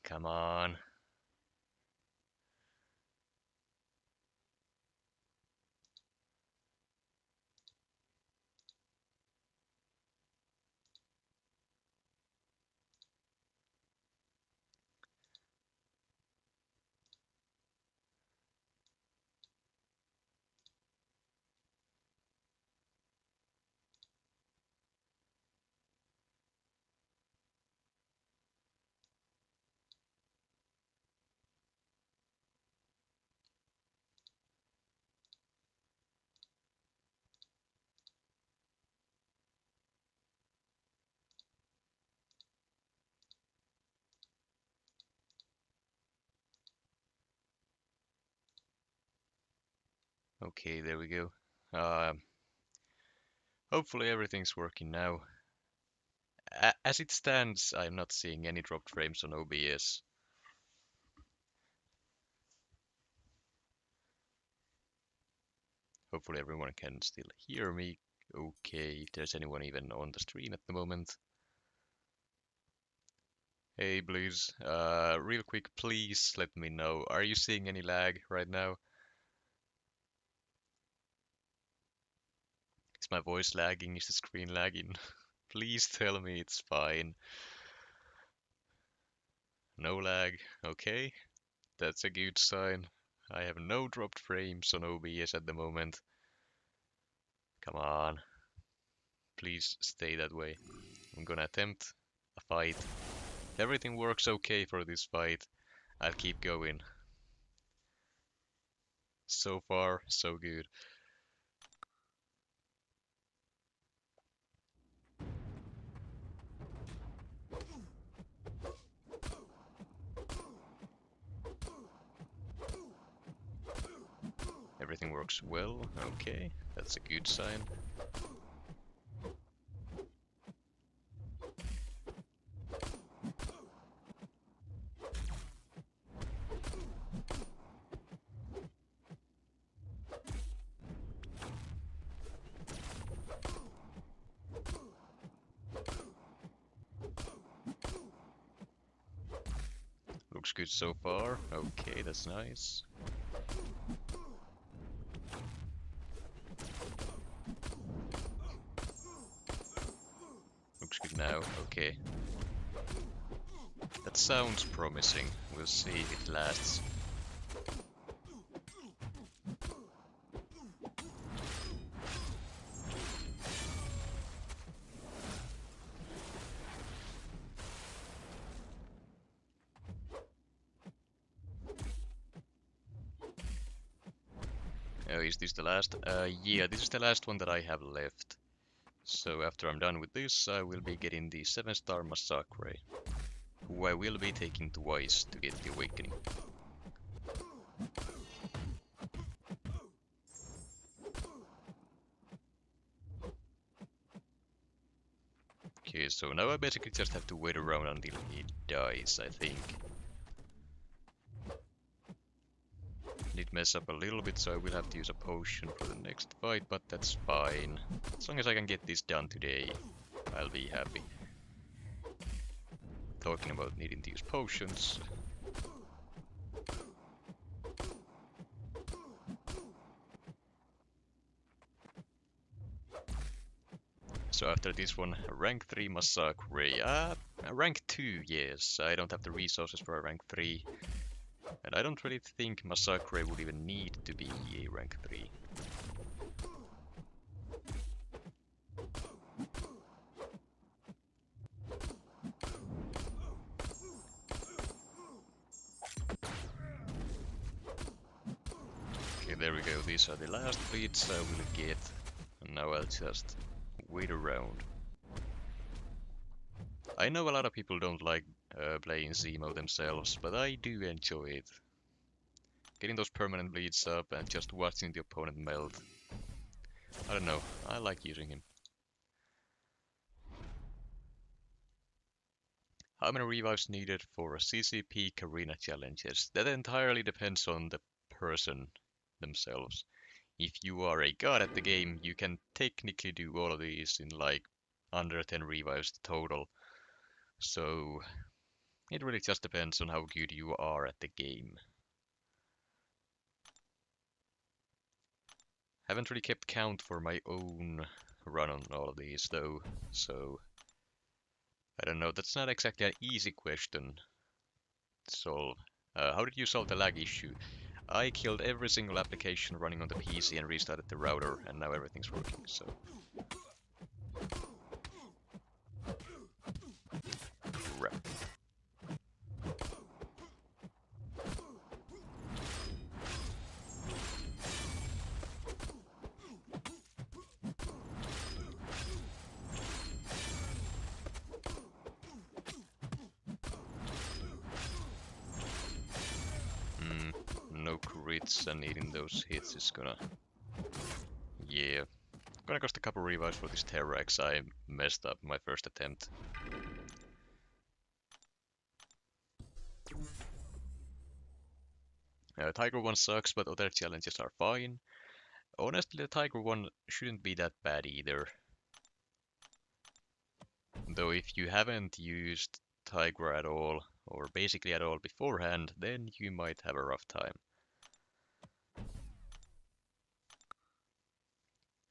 Come on. Okay, there we go. Hopefully everything's working now. As it stands, I'm not seeing any dropped frames on OBS. Hopefully everyone can still hear me. Okay, if there's anyone even on the stream at the moment. Hey, Blues. Real quick, please let me know. Are you seeing any lag right now? Is my voice lagging? Is the screen lagging? Please tell me it's fine. No lag. Okay, that's a good sign. I have no dropped frames on OBS at the moment. Come on. Please stay that way. I'm gonna attempt a fight. If everything works okay for this fight, I'll keep going. So far, so good. Everything works well. Okay, that's a good sign. Looks good so far. Okay, that's nice. Looks good now. Okay. That sounds promising. We'll see if it lasts. Oh, is this the last? Yeah, this is the last one that I have left. So after I'm done with this, I will be getting the 7-star Massacre, who I will be taking twice to get the Awakening. Okay, so now I basically just have to wait around until he dies, I think. Did mess up a little bit, so I will have to use a potion for the next fight, but that's fine. As long as I can get this done today, I'll be happy. Talking about needing to use potions. So after this one, rank 3 Massacre. Rank 2, yes. I don't have the resources for a rank 3. And I don't really think Massacre would even need to be a rank 3. Okay, there we go. These are the last beats I will get. And now I'll just wait around. I know a lot of people don't like playing Zemo themselves, but I do enjoy it. Getting those permanent bleeds up and just watching the opponent melt. I don't know, I like using him. How many revives needed for CCP Carina challenges? That entirely depends on the person themselves. If you are a god at the game, you can technically do all of these in like under 10 revives total. So It really just depends on how good you are at the game. Haven't really kept count for my own run on all of these though, so I don't know. That's not exactly an easy question to solve. How did you solve the lag issue? I killed every single application running on the PC and restarted the router, and now everything's working, so... Crap. No crits, and needing those hits is gonna... Yeah. Gonna cost a couple revives for this Terrax. I messed up my first attempt. Tiger 1 sucks, but other challenges are fine. Honestly, the Tiger 1 shouldn't be that bad either. Though if you haven't used Tiger at all, or basically at all beforehand, then you might have a rough time.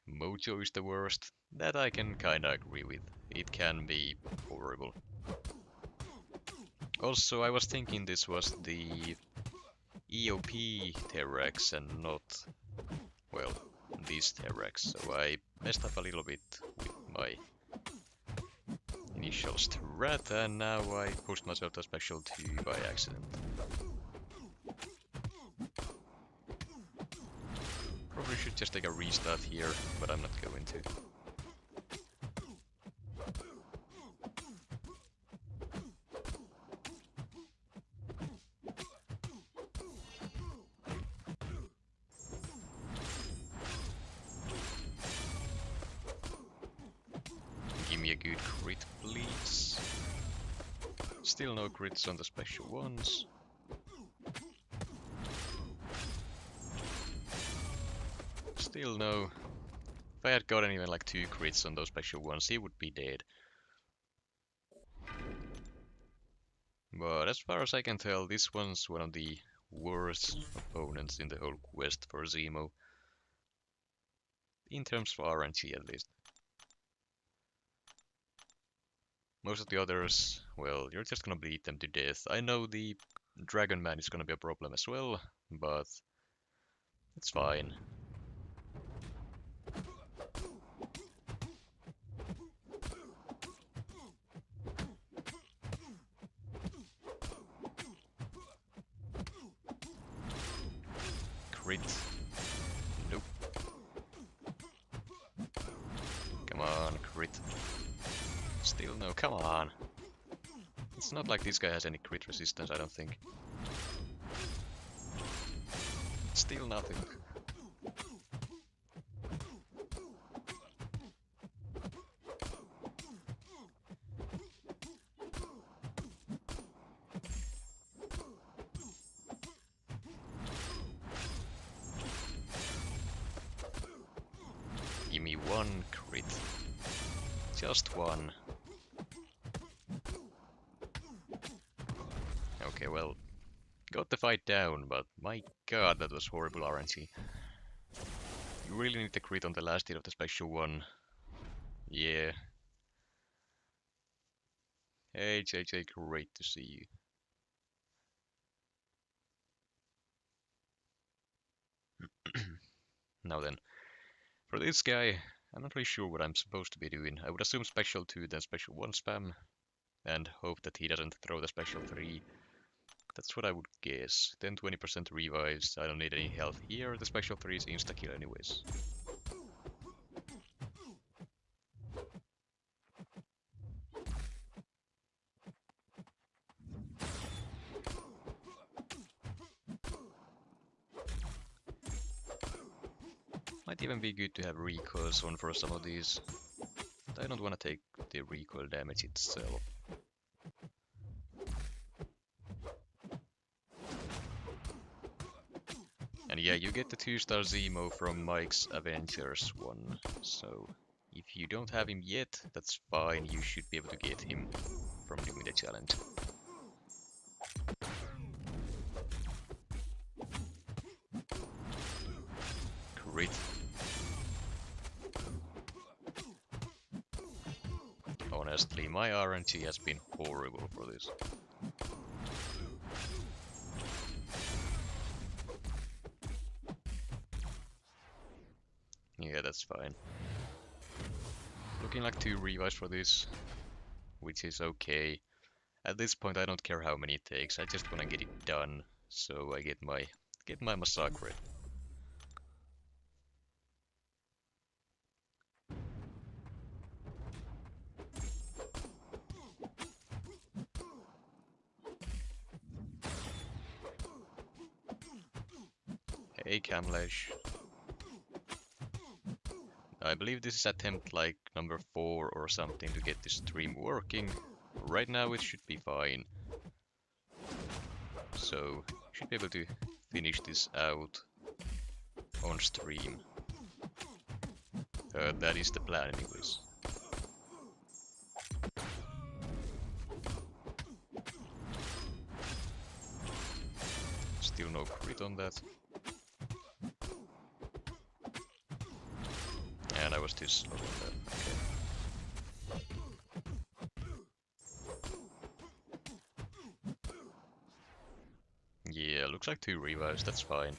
Mojo is the worst. That I can kinda agree with. It can be horrible. Also, I was thinking this was the EOP Terrax and not, well, this Terrax, so I messed up a little bit with my initial strat, and now I pushed myself to special 2 by accident. Probably should just take a restart here, but I'm not going to. Give me a good crit, please. Still no crits on the special ones. Still no. If I had gotten even like 2 crits on those special ones, he would be dead. But as far as I can tell, this one's one of the worst opponents in the whole quest for Zemo. In terms of RNG at least. Most of the others, well, you're just gonna beat them to death. I know the Dragon Man is gonna be a problem as well, but it's fine. Crit. Nope. Come on, crit. Still no, come on. It's not like this guy has any crit resistance, I don't think. Still nothing. Give me one crit. Just one. Okay, well, got the fight down, but my god, that was horrible RNG. You really need the crit on the last hit of the special one. Yeah. Hey JJ, great to see you. Now then, for this guy, I'm not really sure what I'm supposed to be doing. I would assume special 2 then special 1 spam, and hope that he doesn't throw the special 3. That's what I would guess. Then 20% revives, I don't need any health here, the special 3 is insta-kill anyways. Might even be good to have recoils on for some of these. But I don't want to take the recoil damage itself. And yeah, you get the 2-star Zemo from Mike's Avengers one, so if you don't have him yet, that's fine, you should be able to get him from doing the challenge. crit. Honestly, my RNG has been horrible for this. Yeah, that's fine. Looking like 2 revives for this, which is okay. At this point, I don't care how many it takes. I just wanna get it done, so I get my Massacre. Hey, Camlesh. I believe this is attempt like number 4 or something to get this stream working. Right now it should be fine. So, should be able to finish this out on stream. That is the plan anyways. Still no crit on that. And I was too slow on that. Okay. Yeah, looks like 2 revives, that's fine.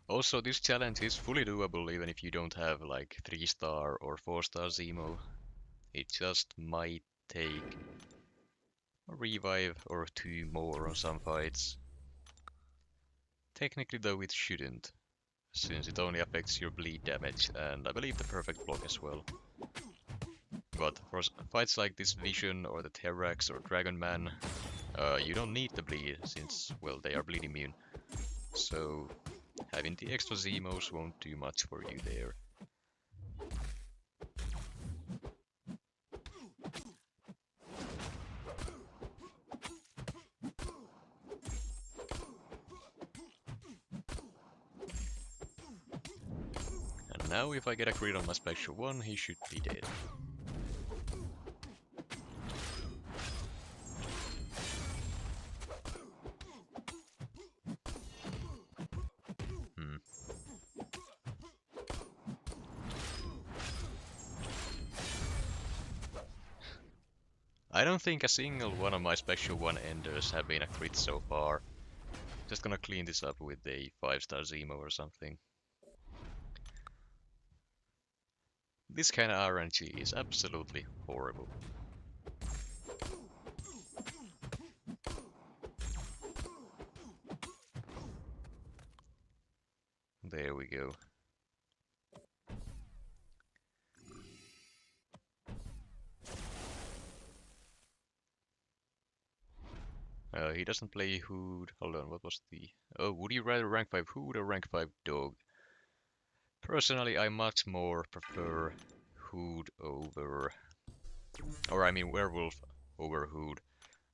Also, this challenge is fully doable even if you don't have like 3-star or 4-star Zemo. It just might take a revive or 2 more on some fights. Technically though it shouldn't, since it only affects your bleed damage and I believe the perfect block as well. But for fights like this Vision or the Terrax or Dragon Man, you don't need the bleed since, well, they are bleed immune. So having the extra Zemos won't do much for you there. And now if I get a crit on my special one, he should be dead. I don't think a single one of my special one enders have been a crit so far. Just gonna clean this up with a 5-star Zemo or something. This kind of RNG is absolutely horrible. There we go. He doesn't play Hood. Hold on, what was the... Oh, would you rather rank 5 Hood or rank 5 Dog? Personally, I much more prefer Hood over... Or I mean Werewolf over Hood.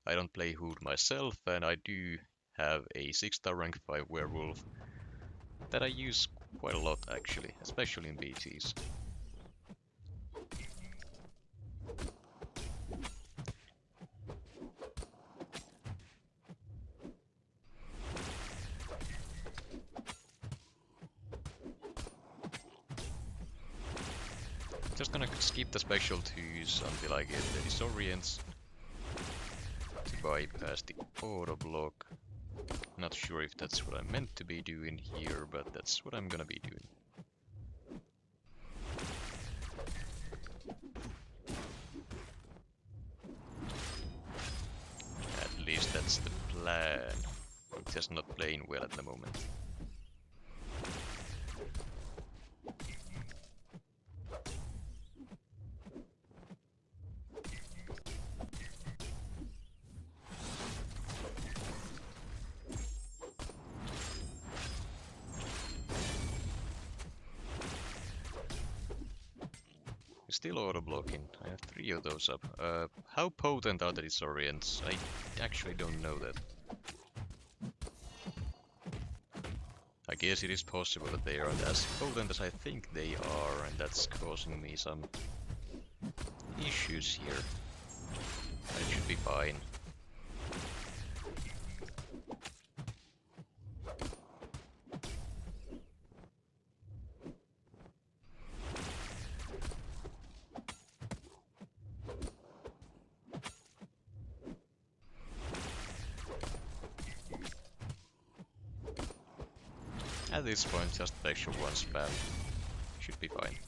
I don't play Hood myself, and I do have a 6-star rank 5 Werewolf that I use quite a lot actually, especially in BGs. Just gonna skip the special 2s until I get the Disorients to bypass the auto block. Not sure if that's what I'm meant to be doing here, but that's what I'm gonna be doing. At least that's the plan. I'm just not playing well at the moment. Still auto-blocking. I have 3 of those up. How potent are the Disorients? I actually don't know that. I guess it is possible that they aren't as potent as I think they are, and that's causing me some issues here. But it should be fine. At this point, just special one spam should be fine.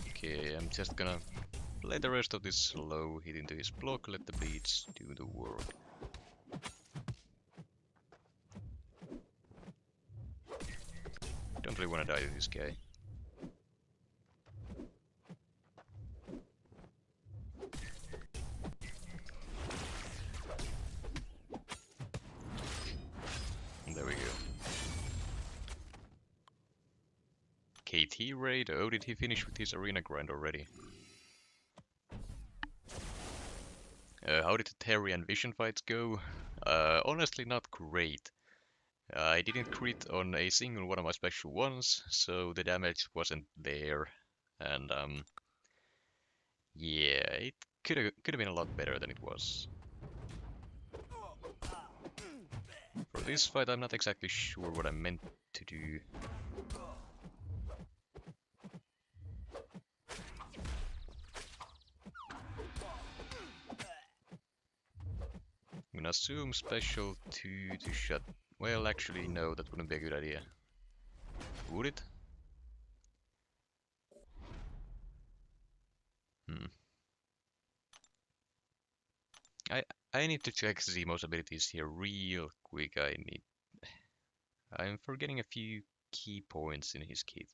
Okay, I'm just gonna play the rest of this slow, hit into his block, let the beats do the work. Don't really wanna die to this guy. There we go. KT raid? Oh, did he finish with his arena grind already? How did the Terry and Vision fights go? Honestly, not great. I didn't crit on a single one of my special ones, so the damage wasn't there. And yeah, it could have been a lot better than it was. For this fight, I'm not exactly sure what I meant to do. I'm gonna assume special 2 to shut. Well, actually, no, that wouldn't be a good idea. Would it? Hmm. I need to check Zemo's abilities here real quick. I'm forgetting a few key points in his kit.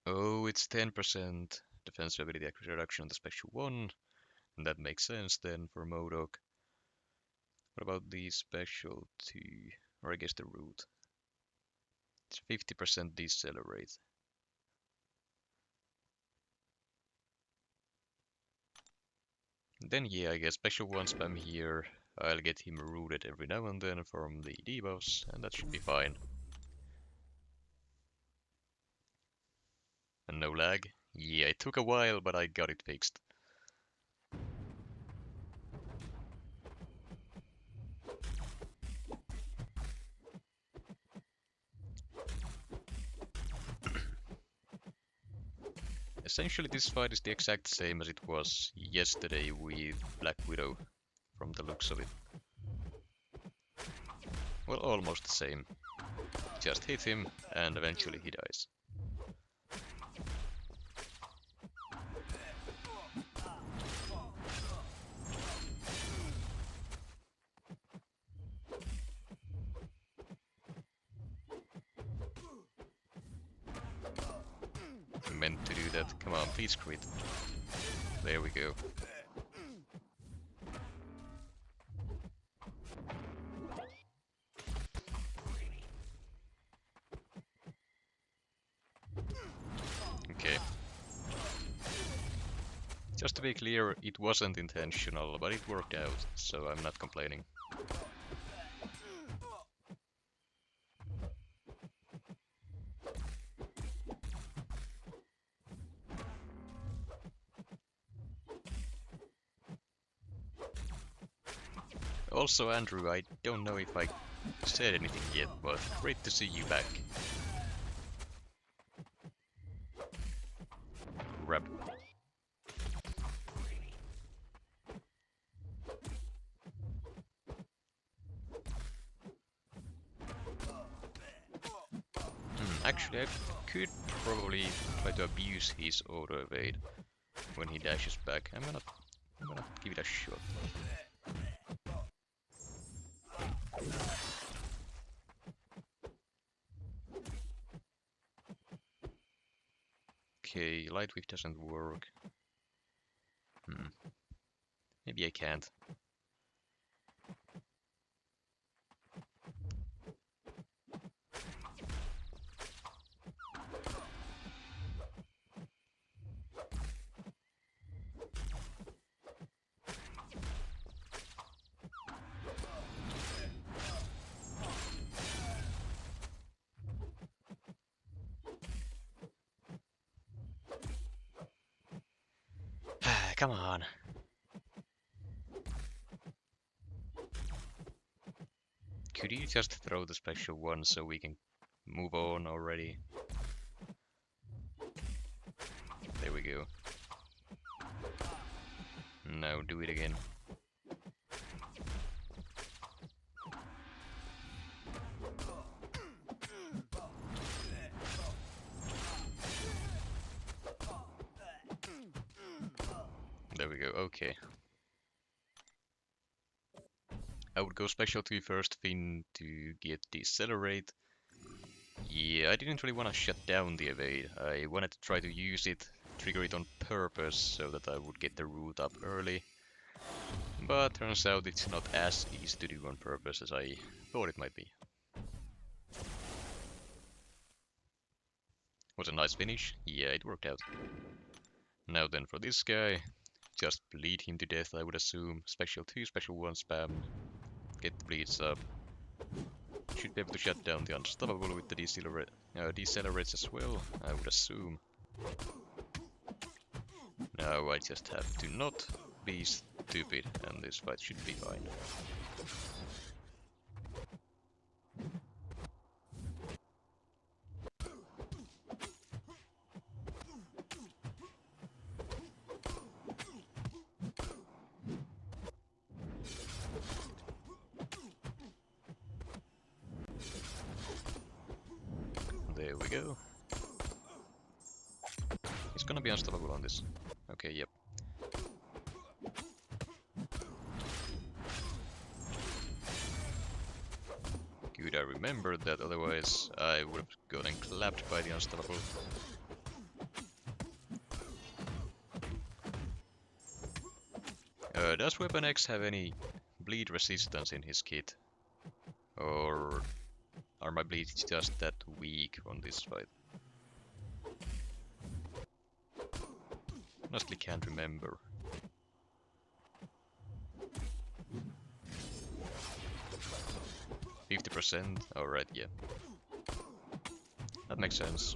Oh, it's 10% defensive ability reduction on the special 1. And that makes sense then for MCOC. What about the special 2? Or I guess the root. It's 50% decelerate. Then yeah, I guess special 1 spam here. I'll get him rooted every now and then from the debuffs, and that should be fine. And no lag. Yeah, it took a while, but I got it fixed. Essentially, this fight is the exact same as it was yesterday with Black Widow, from the looks of it. Well, almost the same. Just hit him, and eventually he dies. Meant to do that. Come on, please crit. There we go. Okay. Just to be clear, it wasn't intentional, but it worked out, so I'm not complaining. Also, Andrew, I don't know if I said anything yet, but great to see you back. Grab. Actually, I could probably try to abuse his auto evade when he dashes back. I'm gonna give it a shot. Okay, light whip doesn't work. Maybe I can't. Come on. Could you just throw the special one so we can move on already? There we go. Now do it again. There we go, okay. I would go special 2 first thing to get decelerate. Yeah, I didn't really want to shut down the evade. I wanted to try to use it, trigger it on purpose so that I would get the root up early. But turns out it's not as easy to do on purpose as I thought it might be. Was a nice finish? Yeah, it worked out. Now then for this guy, just bleed him to death I would assume. Special 2, special 1 spam. Get the bleeds up. Should be able to shut down the unstoppable with the decelerates as well, I would assume. Now I just have to not be stupid and this fight should be fine. There we go. He's gonna be unstoppable on this. Okay, yep. Good, I remembered that, otherwise I would have gotten clapped by the unstoppable. Does Weapon X have any bleed resistance in his kit? Or are my bleeds just that weak on this fight? Honestly can't remember. %? Alright, yeah. That makes sense.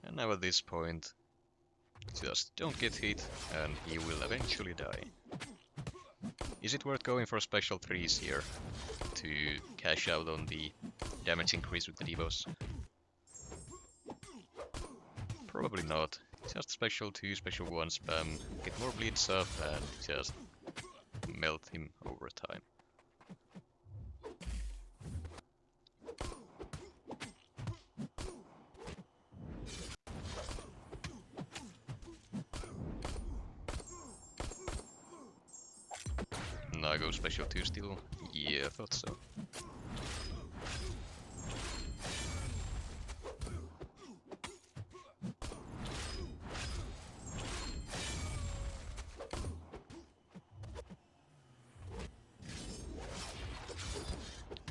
And now at this point, just don't get hit and he will eventually die. Is it worth going for special 3s here to cash out on the damage increase with the debuffs? Probably not. Just special 2, special 1 spam, get more bleeds up and just melt him over time. Now I go special 2 still. Yeah, I thought so.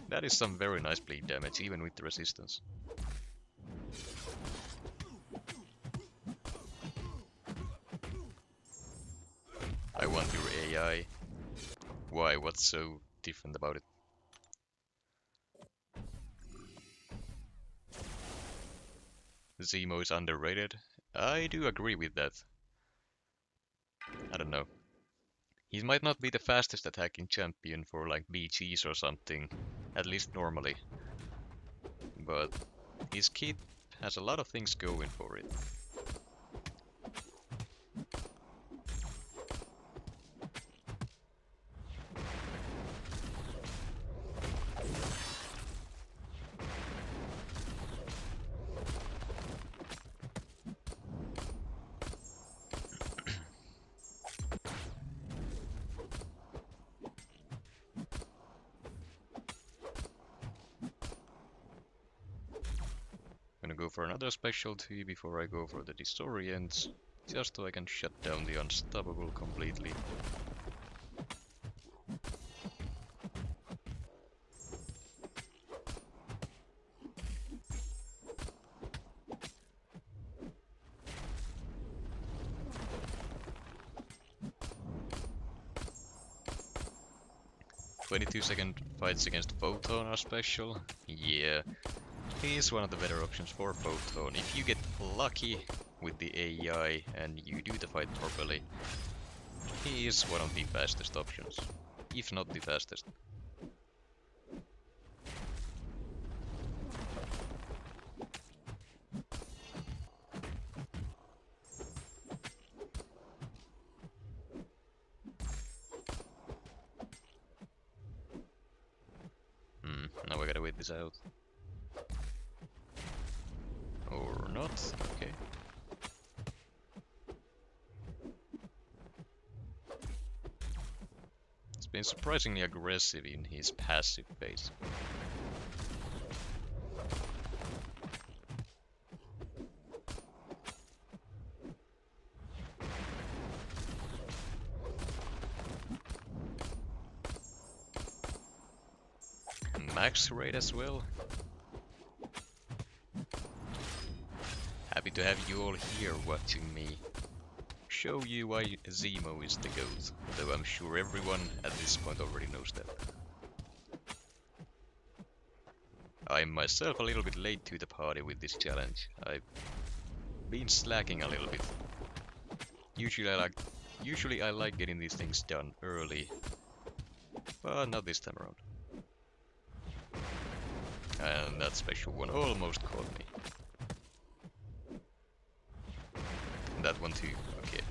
That is some very nice bleed damage, even with the resistance. I want your AI. Why? What's so different about it? Zemo is underrated? I do agree with that. I don't know. He might not be the fastest attacking champion for like BGs or something, at least normally. But his kit has a lot of things going for it. Go for another specialty before I go for the disorient, just so I can shut down the unstoppable completely. 22-second fights against Photon are special. Yeah, he is one of the better options for Photon. If you get lucky with the AI and you do the fight properly, he is one of the fastest options, if not the fastest. Now I gotta wait this out. Or not, okay. He's been surprisingly aggressive in his passive phase. Max rate as well. Happy to have you all here watching me show you why Zemo is the GOAT, though I'm sure everyone at this point already knows that. I'm myself a little bit late to the party with this challenge. I've been slacking a little bit. Usually I like getting these things done early, but not this time around. And that special one almost caught me. That one too, okay.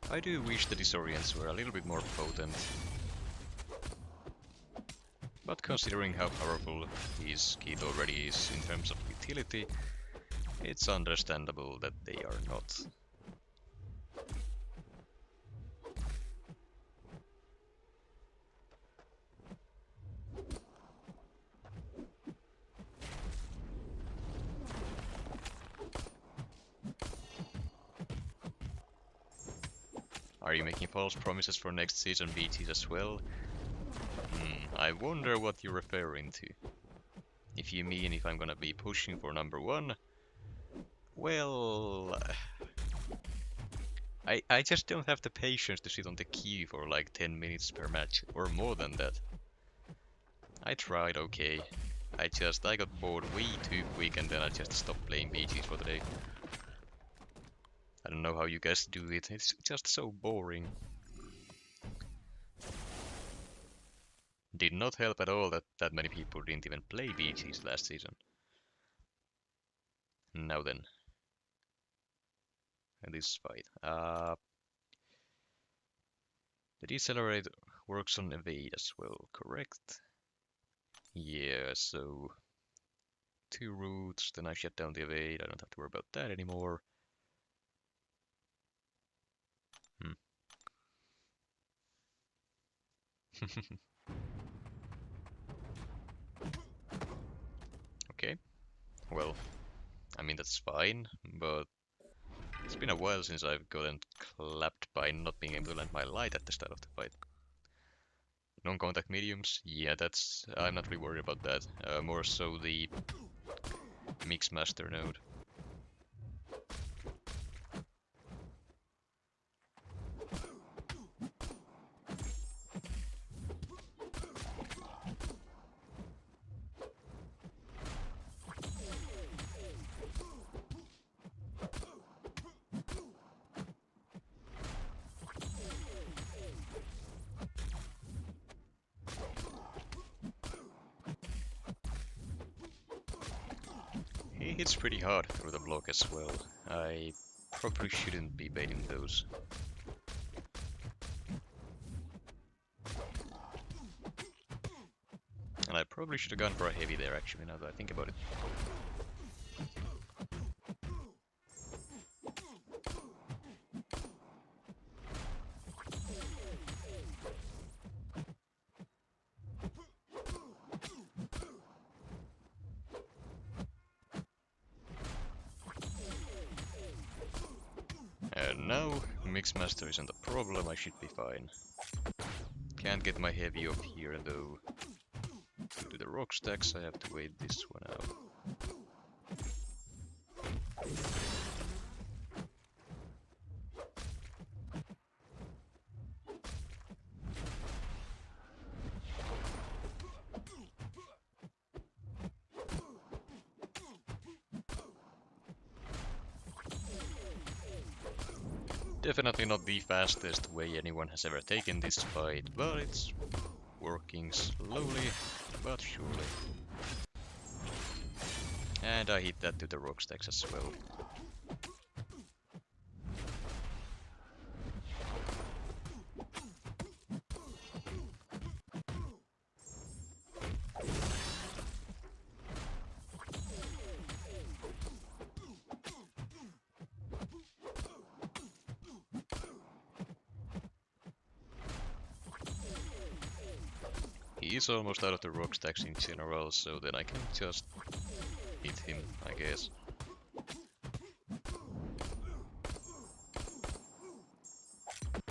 I do wish the disorients were a little bit more potent. But considering how powerful his kit already is in terms of utility, it's understandable that they are not. Are you making false promises for next season BTs as well? I wonder what you're referring to. If you mean if I'm gonna be pushing for number 1, well... I just don't have the patience to sit on the queue for like 10 minutes per match, or more than that. I tried, okay. I got bored way too quick and then I just stopped playing BTs for the day. I don't know how you guys do it, it's just so boring. Did not help at all that that many people didn't even play BTs last season. Now then. This fight. The decelerate works on evade as well, correct? Yeah, so 2 routes, then I shut down the evade, I don't have to worry about that anymore. Okay, well, I mean that's fine, but it's been a while since I've gotten clapped by not being able to land my light at the start of the fight. Non-contact mediums, yeah, I'm not really worried about that. More so the Mixmaster node. He hits pretty hard through the block as well. I probably shouldn't be baiting those. And I probably should have gone for a heavy there actually, now that I think about it. Master isn't a problem, I should be fine. Can't get my heavy off here though. Due to the rock stacks, I have to wait this one out. Definitely not the fastest way anyone has ever taken this fight, but it's working slowly but surely. And I hit that to the rock stacks as well. He is almost out of the rock stacks in general, so then I can just hit him, I guess.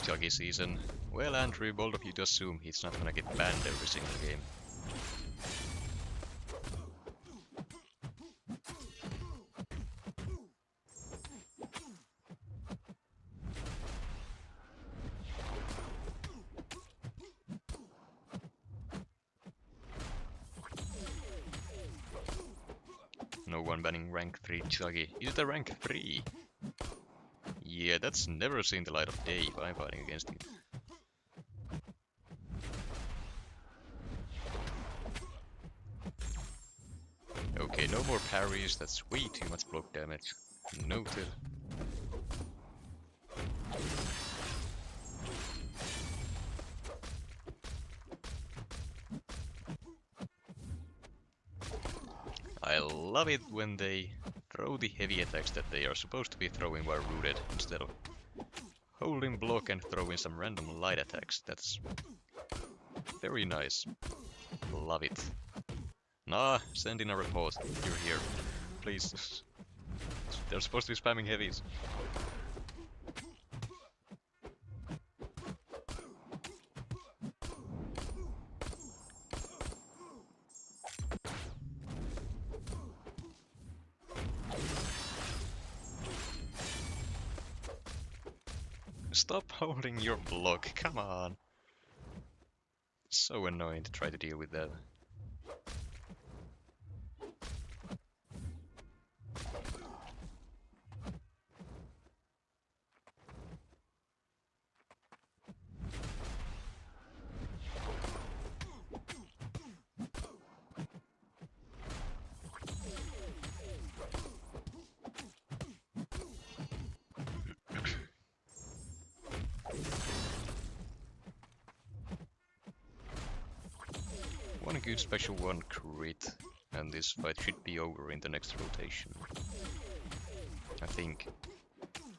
Juggy season. Well, Andrew, bold of you to assume he's not gonna get banned every single game. No one banning rank 3 Juggy. Is it a rank 3? Yeah, that's never seen the light of day if I'm fighting against it. Okay, no more parries, that's way too much block damage. Noted. I love it when they throw the heavy attacks that they are supposed to be throwing while rooted, instead of holding block and throwing some random light attacks. That's very nice. Love it. Nah, send in a report. You're here. Please. They're supposed to be spamming heavies. Stop holding your block, come on. So annoying to try to deal with that. One good special one crit, and this fight should be over in the next rotation. I think. Come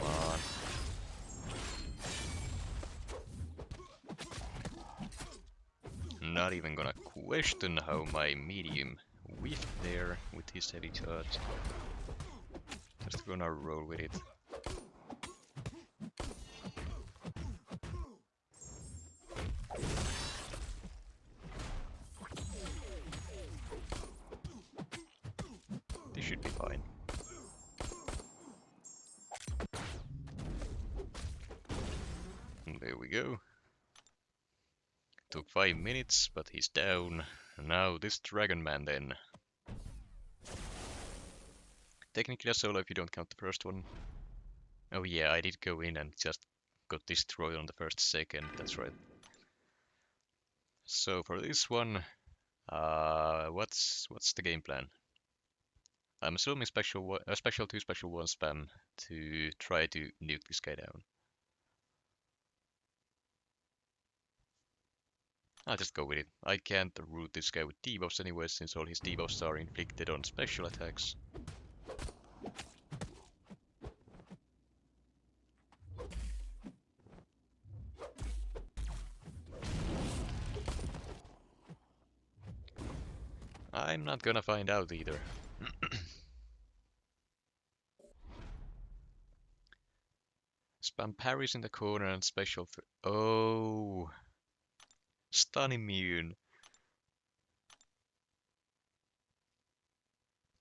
on. Not even gonna question how my medium whiffed there with his heavy charge. Just gonna roll with it. This should be fine. And there we go. Took 5 minutes, but he's down. Now this Dragon Man then. Technically a solo if you don't count the first one. Oh yeah, I did go in and just got destroyed on the first second, that's right. So for this one, what's the game plan? I'm assuming special 2 special 1 spam to try to nuke this guy down. I'll just go with it. I can't root this guy with debuffs anyway, since all his debuffs are inflicted on special attacks. I'm not gonna find out either. Spam parries in the corner and special. Oh, stun immune.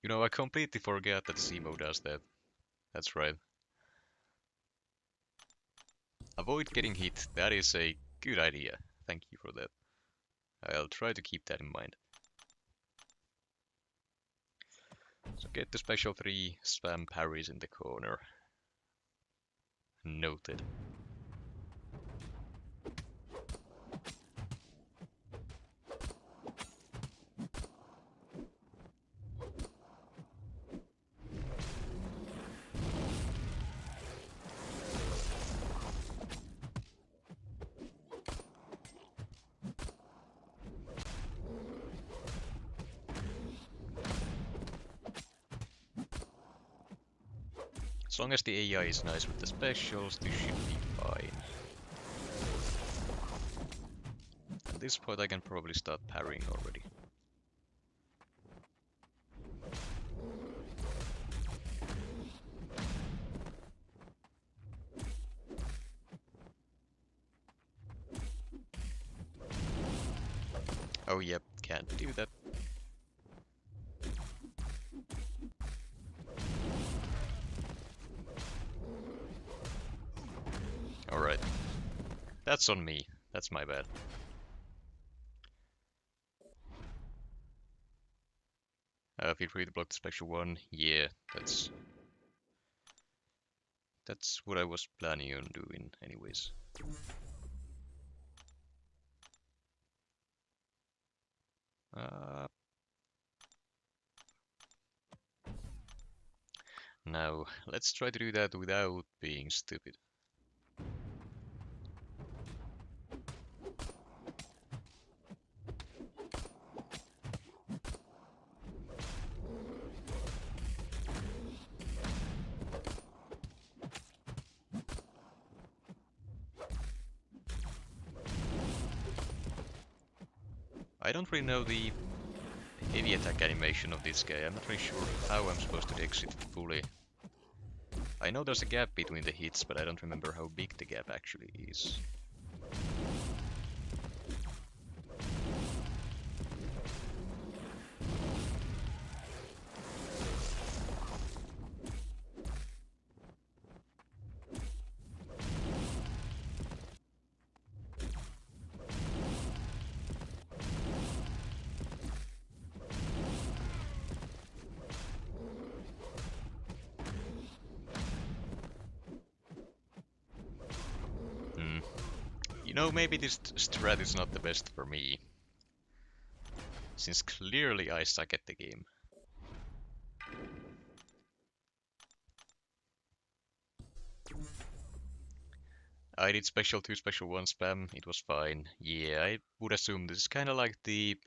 You know, I completely forgot that Zemo does that. That's right. Avoid getting hit. That is a good idea. Thank you for that. I'll try to keep that in mind. So get the special 3 spam parries in the corner. Noted. As long as the AI is nice with the specials, this should be fine. At this point I can probably start parrying already. Oh yep, can't do that. Alright. That's on me. That's my bad. Feel free to block the special 1. Yeah, that's what I was planning on doing anyways. Now, let's try to do that without being stupid. I don't really know the heavy attack animation of this guy. I'm not really sure how I'm supposed to exit fully. I know there's a gap between the hits, but I don't remember how big the gap actually is. You know, maybe this strat is not the best for me, since clearly I suck at the game. I did special 2, special 1 spam, it was fine. Yeah, I would assume this is kinda like the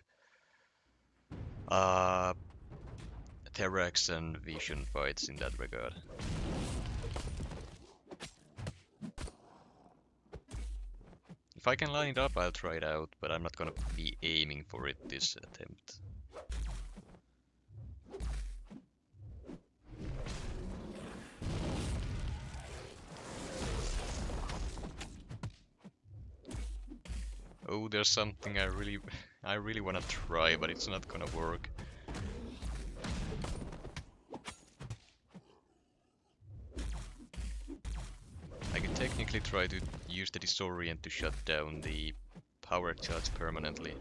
Terrax and Vision fights in that regard. If I can line it up, I'll try it out, but I'm not gonna be aiming for it this attempt. Oh, there's something I really wanna try, but it's not gonna work. I could technically try to use the disorient to shut down the power charge permanently.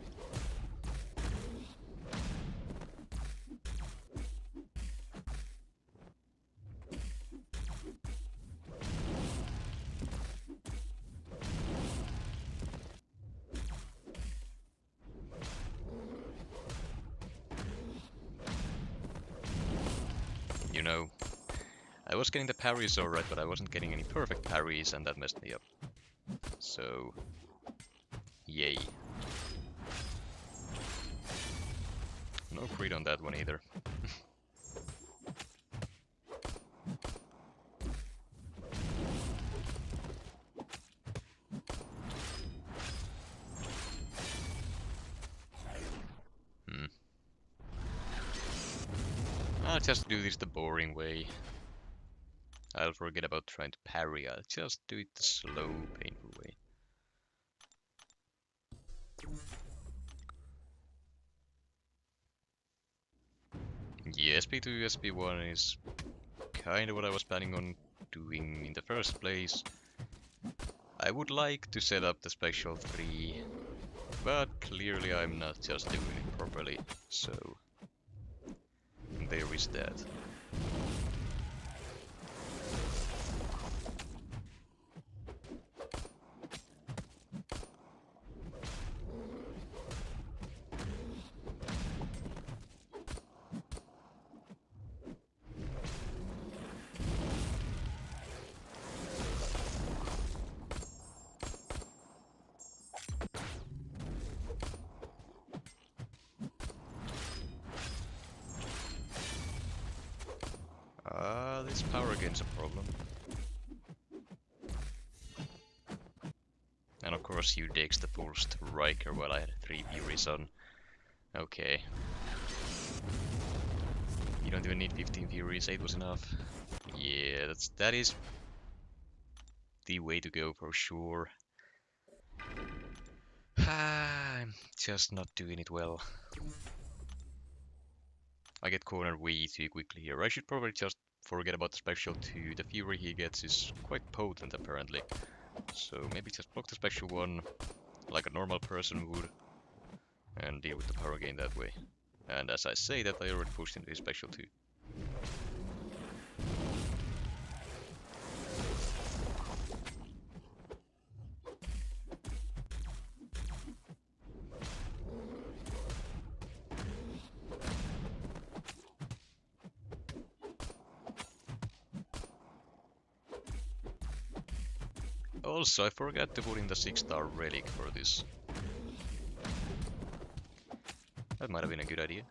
You know, I was getting the parries alright, but I wasn't getting any perfect parries, and that messed me up. So, yay. No crit on that one either. just do this the boring way. I'll forget about trying to parry. I'll just do it the slow, painful way. Yeah, SP2, SP1 is kind of what I was planning on doing in the first place. I would like to set up the Special 3, but clearly I'm not just doing it properly, so there is that. This power gain's a problem. And of course you takes the full striker while I had 3 Furies on. Okay. You don't even need 15 Furies, 8 was enough. Yeah, that is the way to go for sure. I'm just not doing it well. I get cornered way too quickly here. I should probably just forget about the special 2. The Fury he gets is quite potent apparently. So maybe just block the special 1 like a normal person would and deal with the power gain that way. And as I say that, I already pushed into his special 2. Also, I forgot to put in the 6-star relic for this. That might have been a good idea.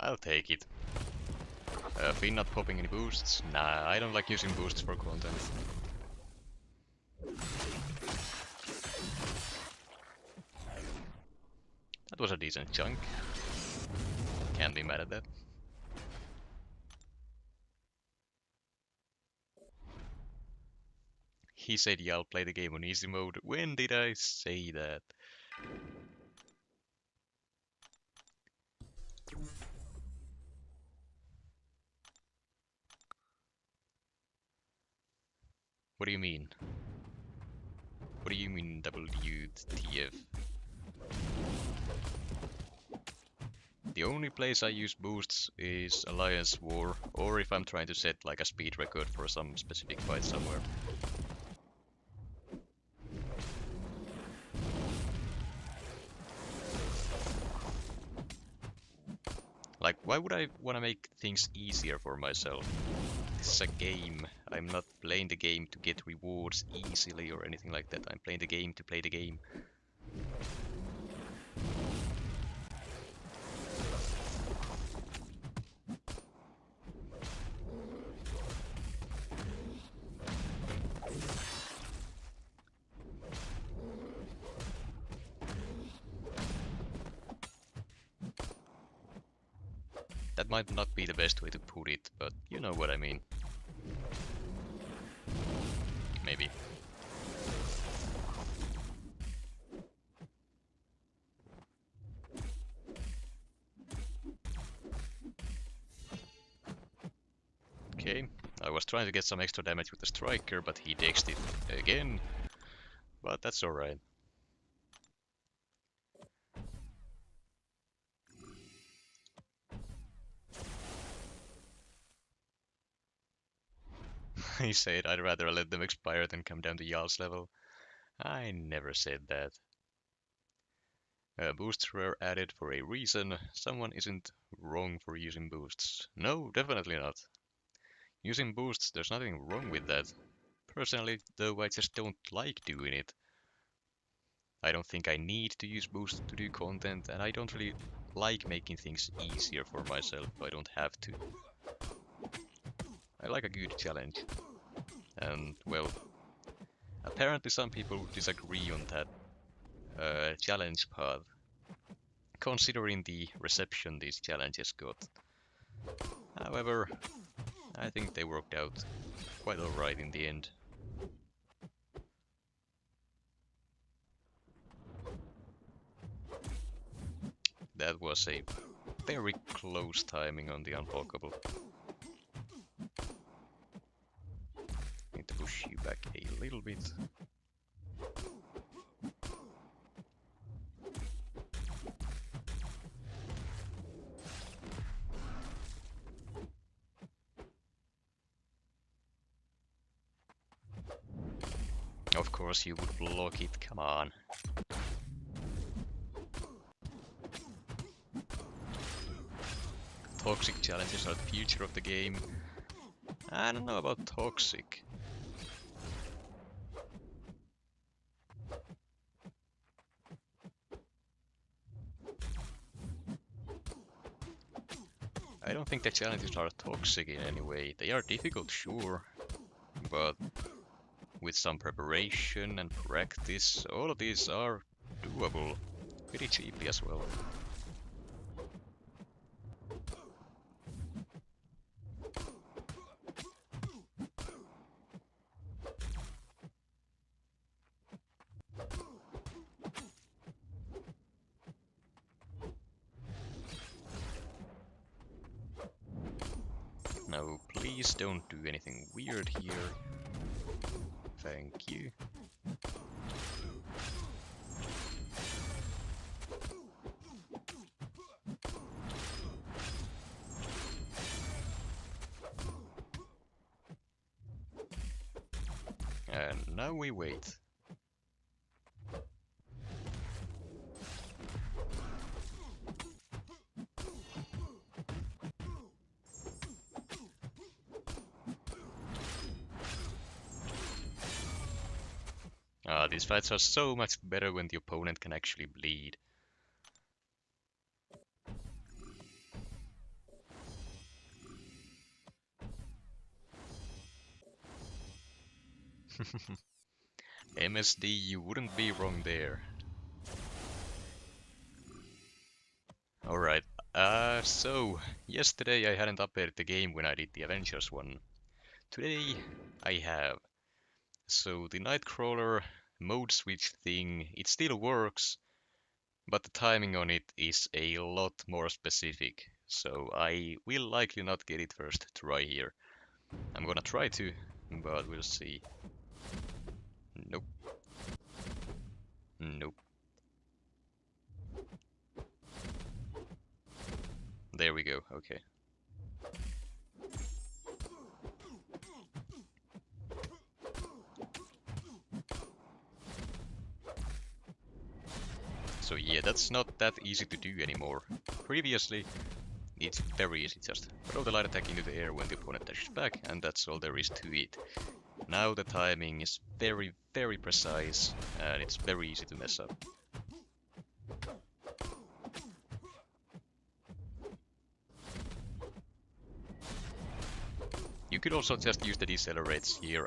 I'll take it. Finn not popping any boosts? Nah, I don't like using boosts for content. That was a decent chunk. Can't be mad at that. He said, yeah, I'll play the game on easy mode. When did I say that? What do you mean? What do you mean WTF? The only place I use boosts is Alliance War, or if I'm trying to set like a speed record for some specific fight somewhere. Like, why would I want to make things easier for myself? This is a game. I'm not playing the game to get rewards easily or anything like that. I'm playing the game to play the game. That might not be the best way to put it, but you know what I mean. Maybe. Okay, I was trying to get some extra damage with the striker, but he dexed it again. But that's alright. He said I'd rather let them expire than come down to Jarl's level. I never said that. Boosts were added for a reason. Someone isn't wrong for using boosts. No, definitely not. Using boosts, there's nothing wrong with that. Personally, though, I just don't like doing it. I don't think I need to use boosts to do content, and I don't really like making things easier for myself if I don't have to. I like a good challenge. And, well, apparently some people disagree on that challenge path, considering the reception these challenges got. However, I think they worked out quite alright in the end. That was a very close timing on the unblockable. Need to push you back a little bit. Of course you would block it, come on. Toxic challenges are the future of the game. I don't know about toxic. I don't think the challenges are toxic in any way. They are difficult, sure, but with some preparation and practice, all of these are doable pretty cheaply as well. Now, please don't do anything weird here. Thank you. And now we wait. These fights are so much better when the opponent can actually bleed. MSD, you wouldn't be wrong there. Alright, so yesterday I hadn't updated the game when I did the Avengers one. Today I have. So the Nightcrawler mode switch thing, it still works, but the timing on it is a lot more specific. So I will likely not get it first try here. I'm gonna try to, but we'll see. Nope. Nope. There we go, okay. So yeah, that's not that easy to do anymore. Previously, it's very easy, just throw the light attack into the air when the opponent dashes back, and that's all there is to it. Now the timing is very, very precise, and it's very easy to mess up. You could also just use the decelerates here.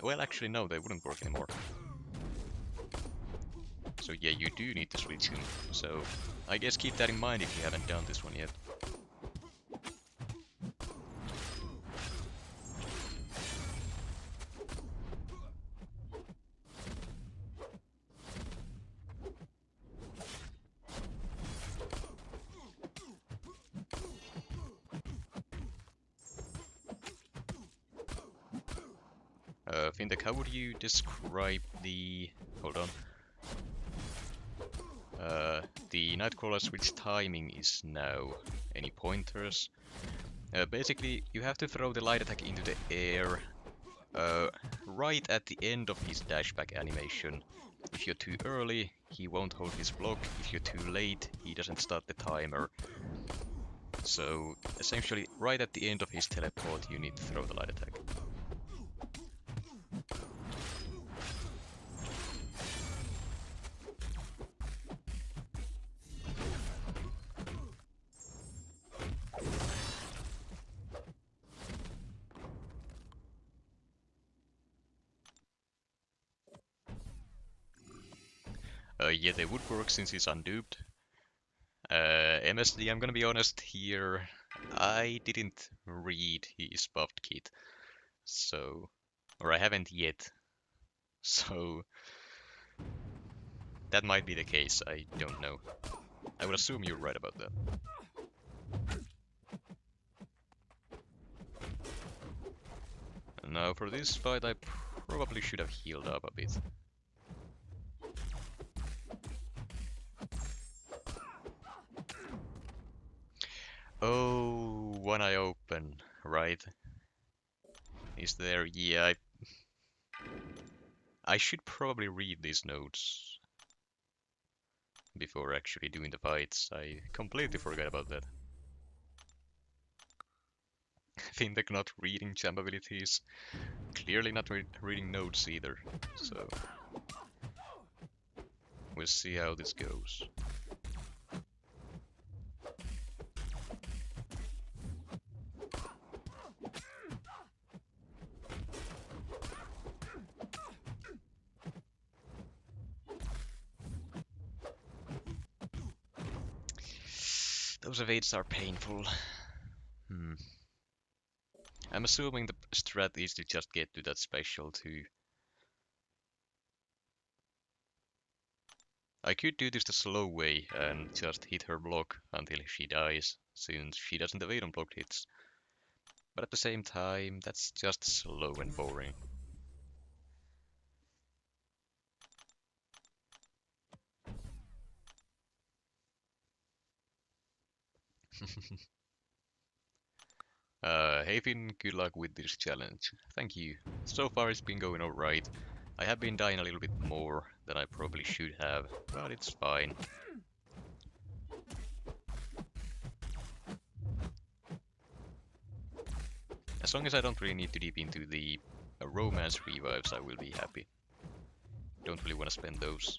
Well, actually no, they wouldn't work anymore. So yeah, you do need to switch him. So I guess keep that in mind if you haven't done this one yet. Fintech, how would you describe the... Hold on. The Nightcrawler switch timing is now. Any pointers? Basically, you have to throw the light attack into the air right at the end of his dashback animation, If you're too early, he won't hold his block. If you're too late, he doesn't start the timer. So essentially, right at the end of his teleport, you need to throw the light attack. Yeah, they would work since he's unduped. MSD, I'm gonna be honest here, I didn't read his buffed kit, so... or I haven't yet, so... that might be the case, I don't know. I would assume you're right about that. Now for this fight I probably should have healed up a bit. Oh, one eye open, right? Is there? Yeah, I should probably read these notes before actually doing the fights. I completely forgot about that. Fintech not reading jump abilities, clearly not reading notes either, so we'll see how this goes. Those evades are painful. I'm assuming the strat is to just get to that special too. I could do this the slow way and just hit her block until she dies, since she doesn't evade on blocked hits. But at the same time, that's just slow and boring. Hey Finn, good luck with this challenge. Thank you. So far it's been going alright. I have been dying a little bit more than I probably should have, but it's fine. As long as I don't really need to deep into the romance revives, I will be happy. Don't really want to spend those.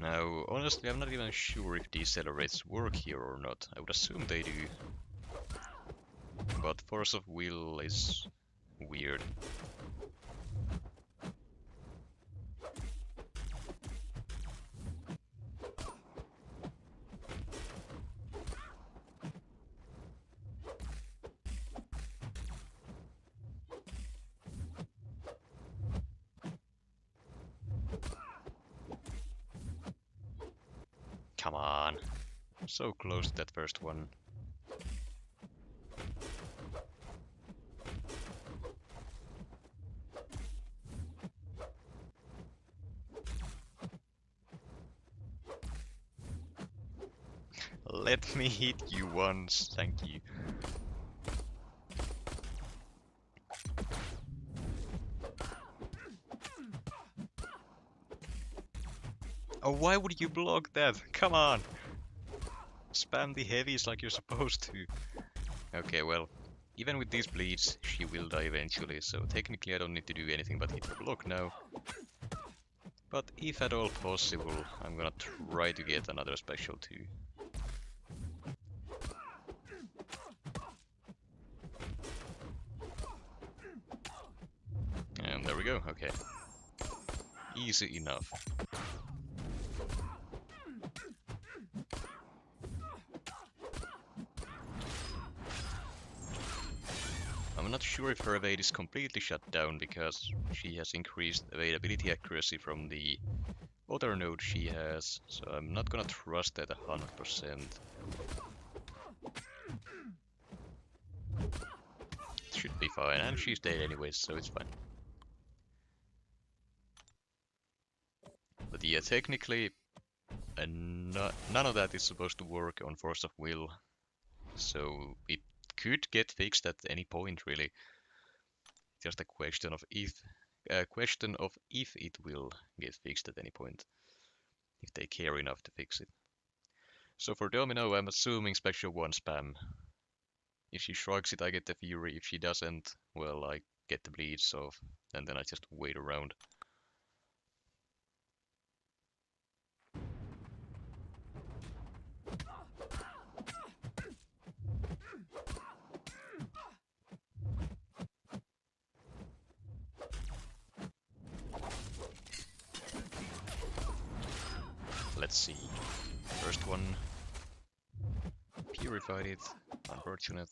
Now, honestly, I'm not even sure if decelerates work here or not. I would assume they do. But force of will is weird. Come on. So close to that first one. Let me hit you once, thank you. Oh, why would you block that? Come on! Spam the heavies like you're supposed to. Okay, well, even with these bleeds, she will die eventually, so technically I don't need to do anything but hit her block now. But if at all possible, I'm gonna try to get another special too. And there we go, okay. Easy enough. I'm not sure if her evade is completely shut down because she has increased evadability accuracy from the other node she has, so I'm not gonna trust that 100%. Should be fine, and she's dead anyways, so it's fine. Yeah, technically, none of that is supposed to work on force of will, so it could get fixed at any point, really. Just a question of if it will get fixed at any point, if they care enough to fix it. So for Domino, I'm assuming special 1 spam. If she shrugs it, I get the Fury. If she doesn't, well, I get the bleeds off, and then I just wait around. Let's see. First one. Purified it. Unfortunate.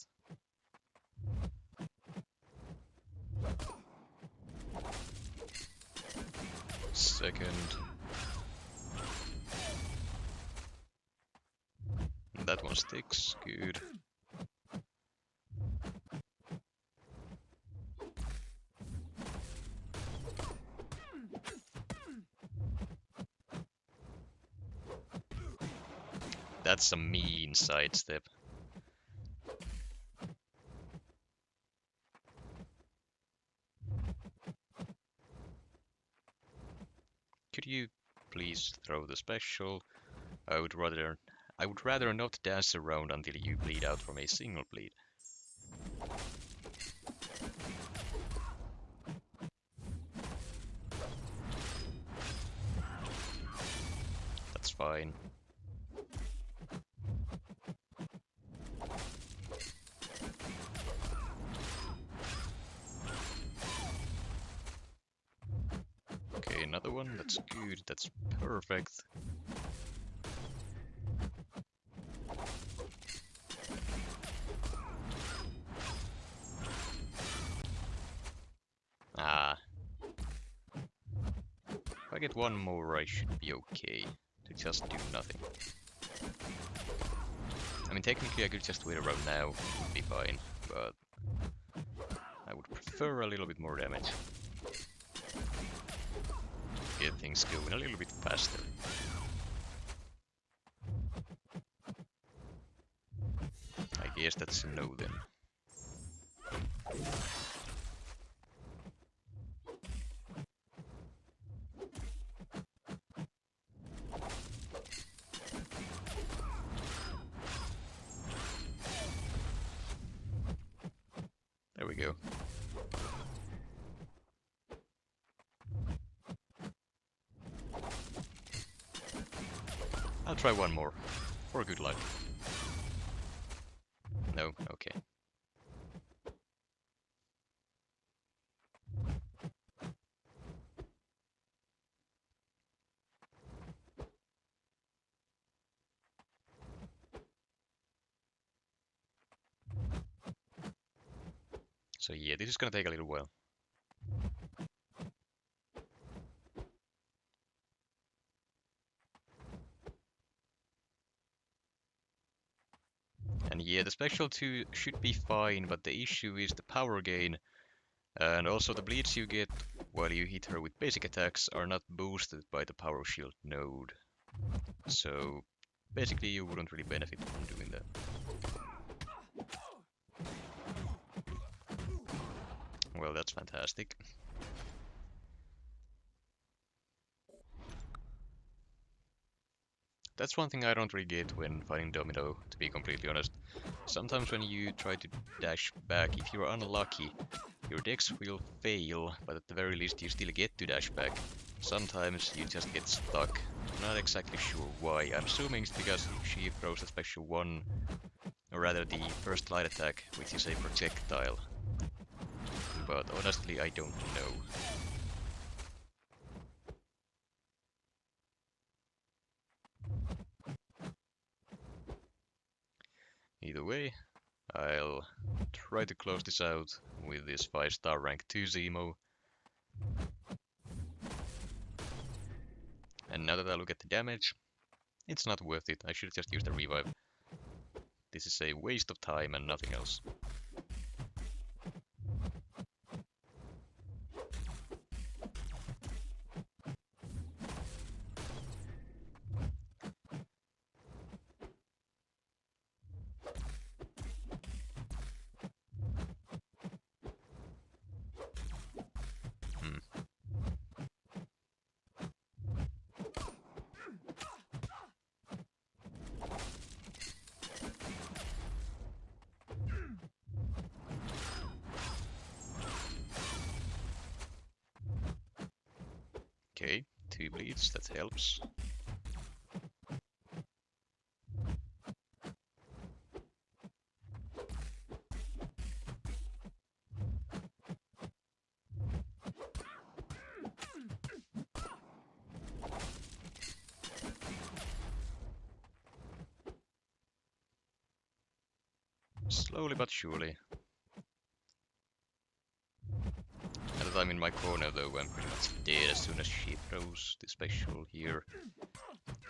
Second. That one sticks. Good. That's a mean sidestep. Could you please throw the special? I would rather not dance around until you bleed out from a single bleed. That's fine. Okay, another one. That's good. That's perfect. Ah. If I get one more, I should be okay to just do nothing. I mean, technically I could just wait around now, it would be fine, but I would prefer a little bit more damage. Get things going a little bit faster. I guess that's a no then. There we go. I'll try one more, for good luck. No? Okay. So yeah, this is gonna take a little while. And yeah, the special 2 should be fine, but the issue is the power gain. And also the bleeds you get while you hit her with basic attacks are not boosted by the power shield node. So basically you wouldn't really benefit from doing that. Well, that's fantastic. That's one thing I don't really get when fighting Domino, to be completely honest. Sometimes when you try to dash back, if you're unlucky, your decks will fail, but at the very least you still get to dash back. Sometimes you just get stuck. I'm not exactly sure why. I'm assuming it's because she throws a special 1, or rather the first light attack, which is a projectile. But honestly, I don't know. Either way, I'll try to close this out with this 5-star rank 2 Zemo. And now that I look at the damage, it's not worth it. I should just use the revive. This is a waste of time and nothing else. 2 bleeds, that helps. Slowly but surely. Now that I'm in my corner though, I'm pretty much dead as soon as she throws the special here.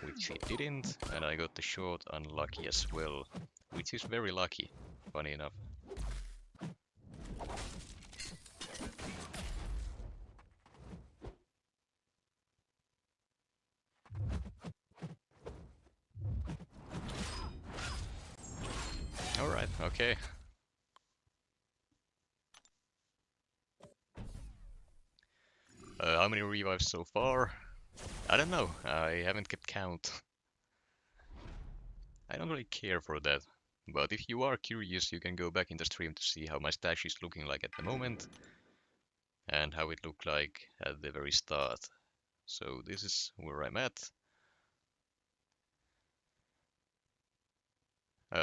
Which she didn't, and I got the short unlucky as well. Which is very lucky, funny enough. Alright, okay. How many revives so far? I don't know, I haven't kept count. I don't really care for that. But if you are curious, you can go back in the stream to see how my stash is looking like at the moment. And how it looked like at the very start. So this is where I'm at.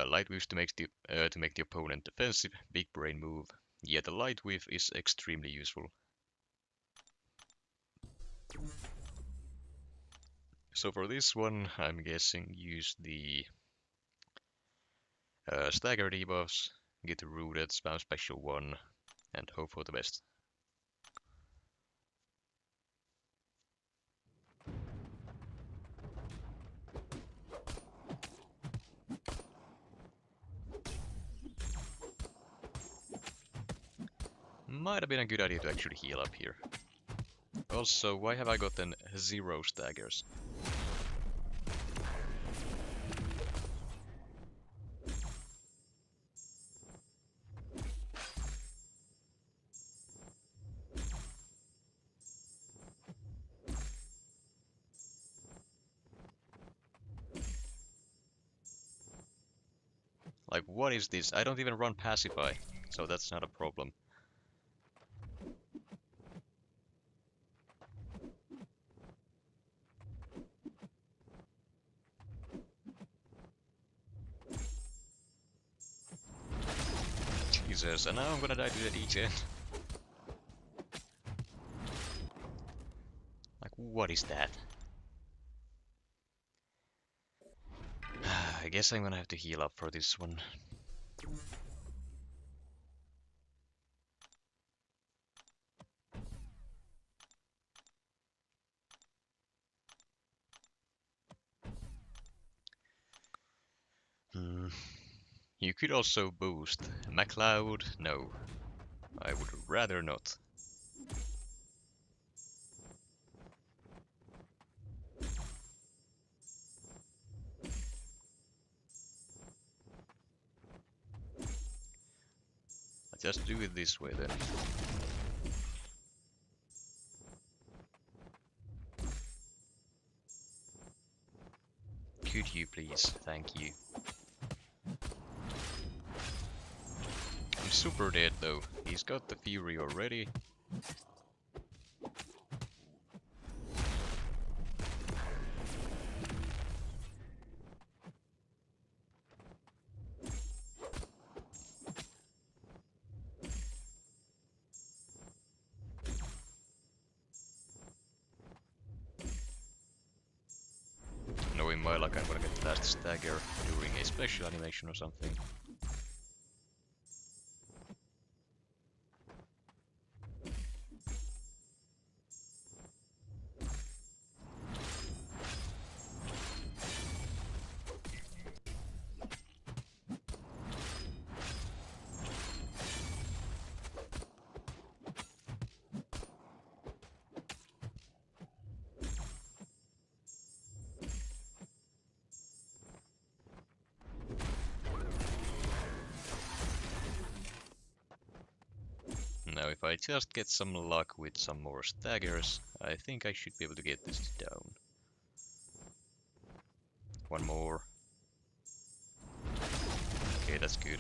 Light whiff to make the opponent defensive, big brain move. Yeah, the light whiff is extremely useful. So for this one, I'm guessing use the stagger debuffs, get rooted, spam special 1, and hope for the best. Might have been a good idea to actually heal up here. Also, why have I gotten 0 staggers? Like, what is this? I don't even run Pacify, so that's not a problem. Jesus, and now I'm gonna die to the DJ. Like, what is that? I guess I'm gonna have to heal up for this one. You could also boost MacLeod. No, I would rather not. I'll just do it this way then. Could you please? Thank you. I'm super dead though. He's got the Fury already. Knowing my luck, I'm gonna get past stagger during a special animation or something. Now if I just get some luck with some more staggers, I think I should be able to get this down. One more. Okay, that's good.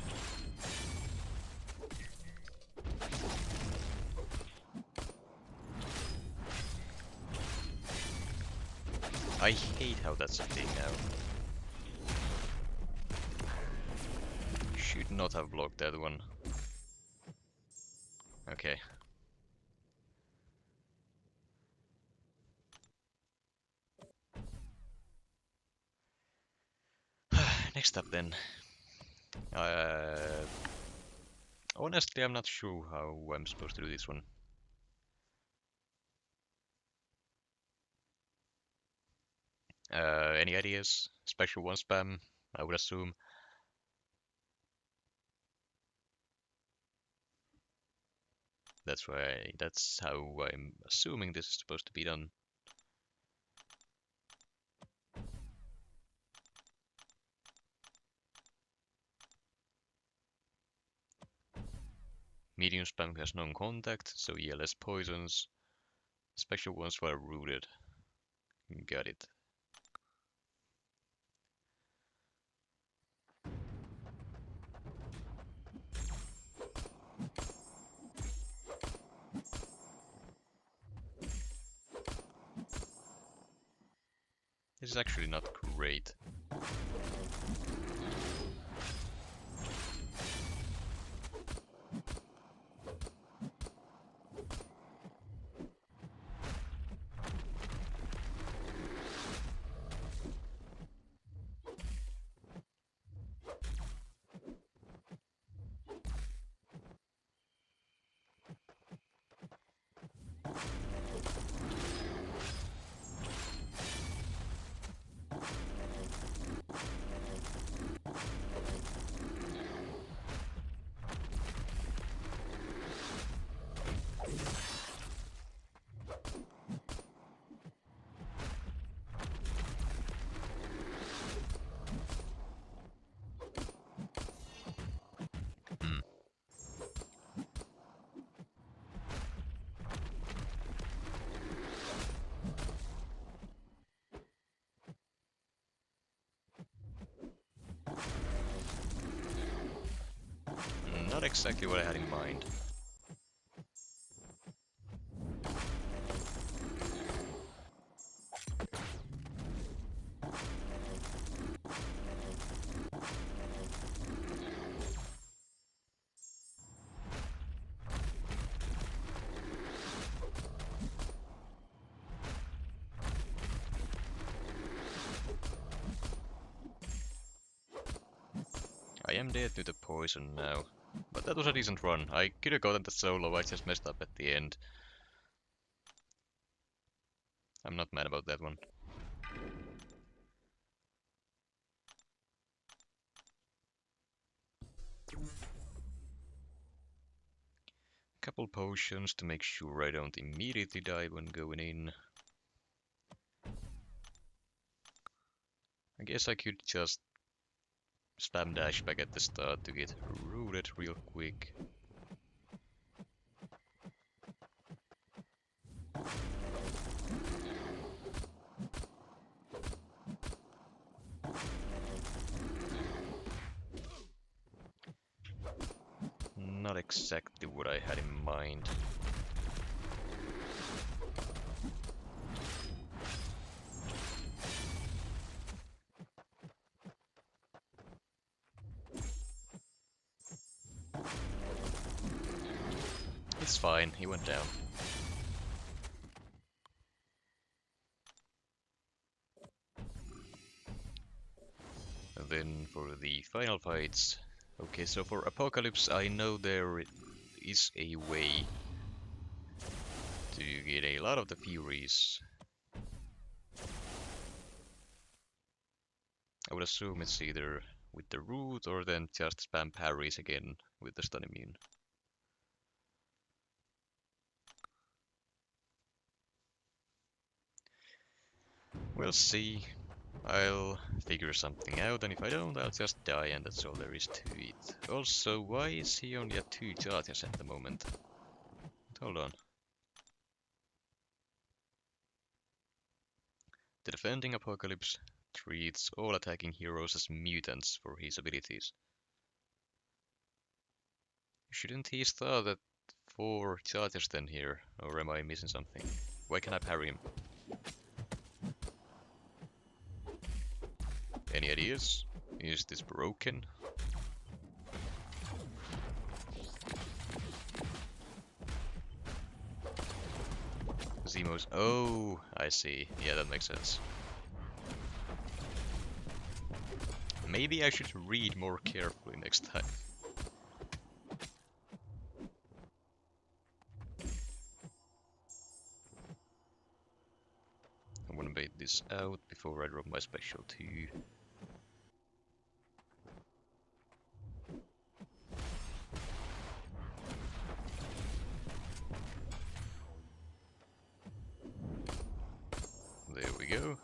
I hate how that's a thing now. Should not have blocked that one. Okay. Next up then. Honestly, I'm not sure how I'm supposed to do this one. Any ideas? Special one spam, I would assume. That's how I'm assuming this is supposed to be done. Medium spam has non-contact, so yeah, less poisons. Special ones were rooted. Got it. This is actually not great. Hmm. Not exactly what I had in mind. I am dead to the poison now. But that was a decent run. I could have gotten the solo, I just messed up at the end. I'm not mad about that one. Couple potions to make sure I don't immediately die when going in. I guess I could just spam dash back at the start to get rooted real quick. Not exactly what I had in mind. It's fine, he went down. And then for the final fights. Okay, so for Apocalypse, I know there is a way to get a lot of the Furies. I would assume it's either with the root or then just spam parries again with the stun immune. We'll see. I'll figure something out, and if I don't, I'll just die, and that's all there is to it. Also, why is he only at 2 charges at the moment? Hold on. The defending Apocalypse treats all attacking heroes as mutants for his abilities. Shouldn't he start at 4 charges then here, or am I missing something? Why can't I parry him? Any ideas? Is this broken? Zemo's. Oh, I see. Yeah, that makes sense. Maybe I should read more carefully next time. I want to bait this out before I drop my special too. There we go.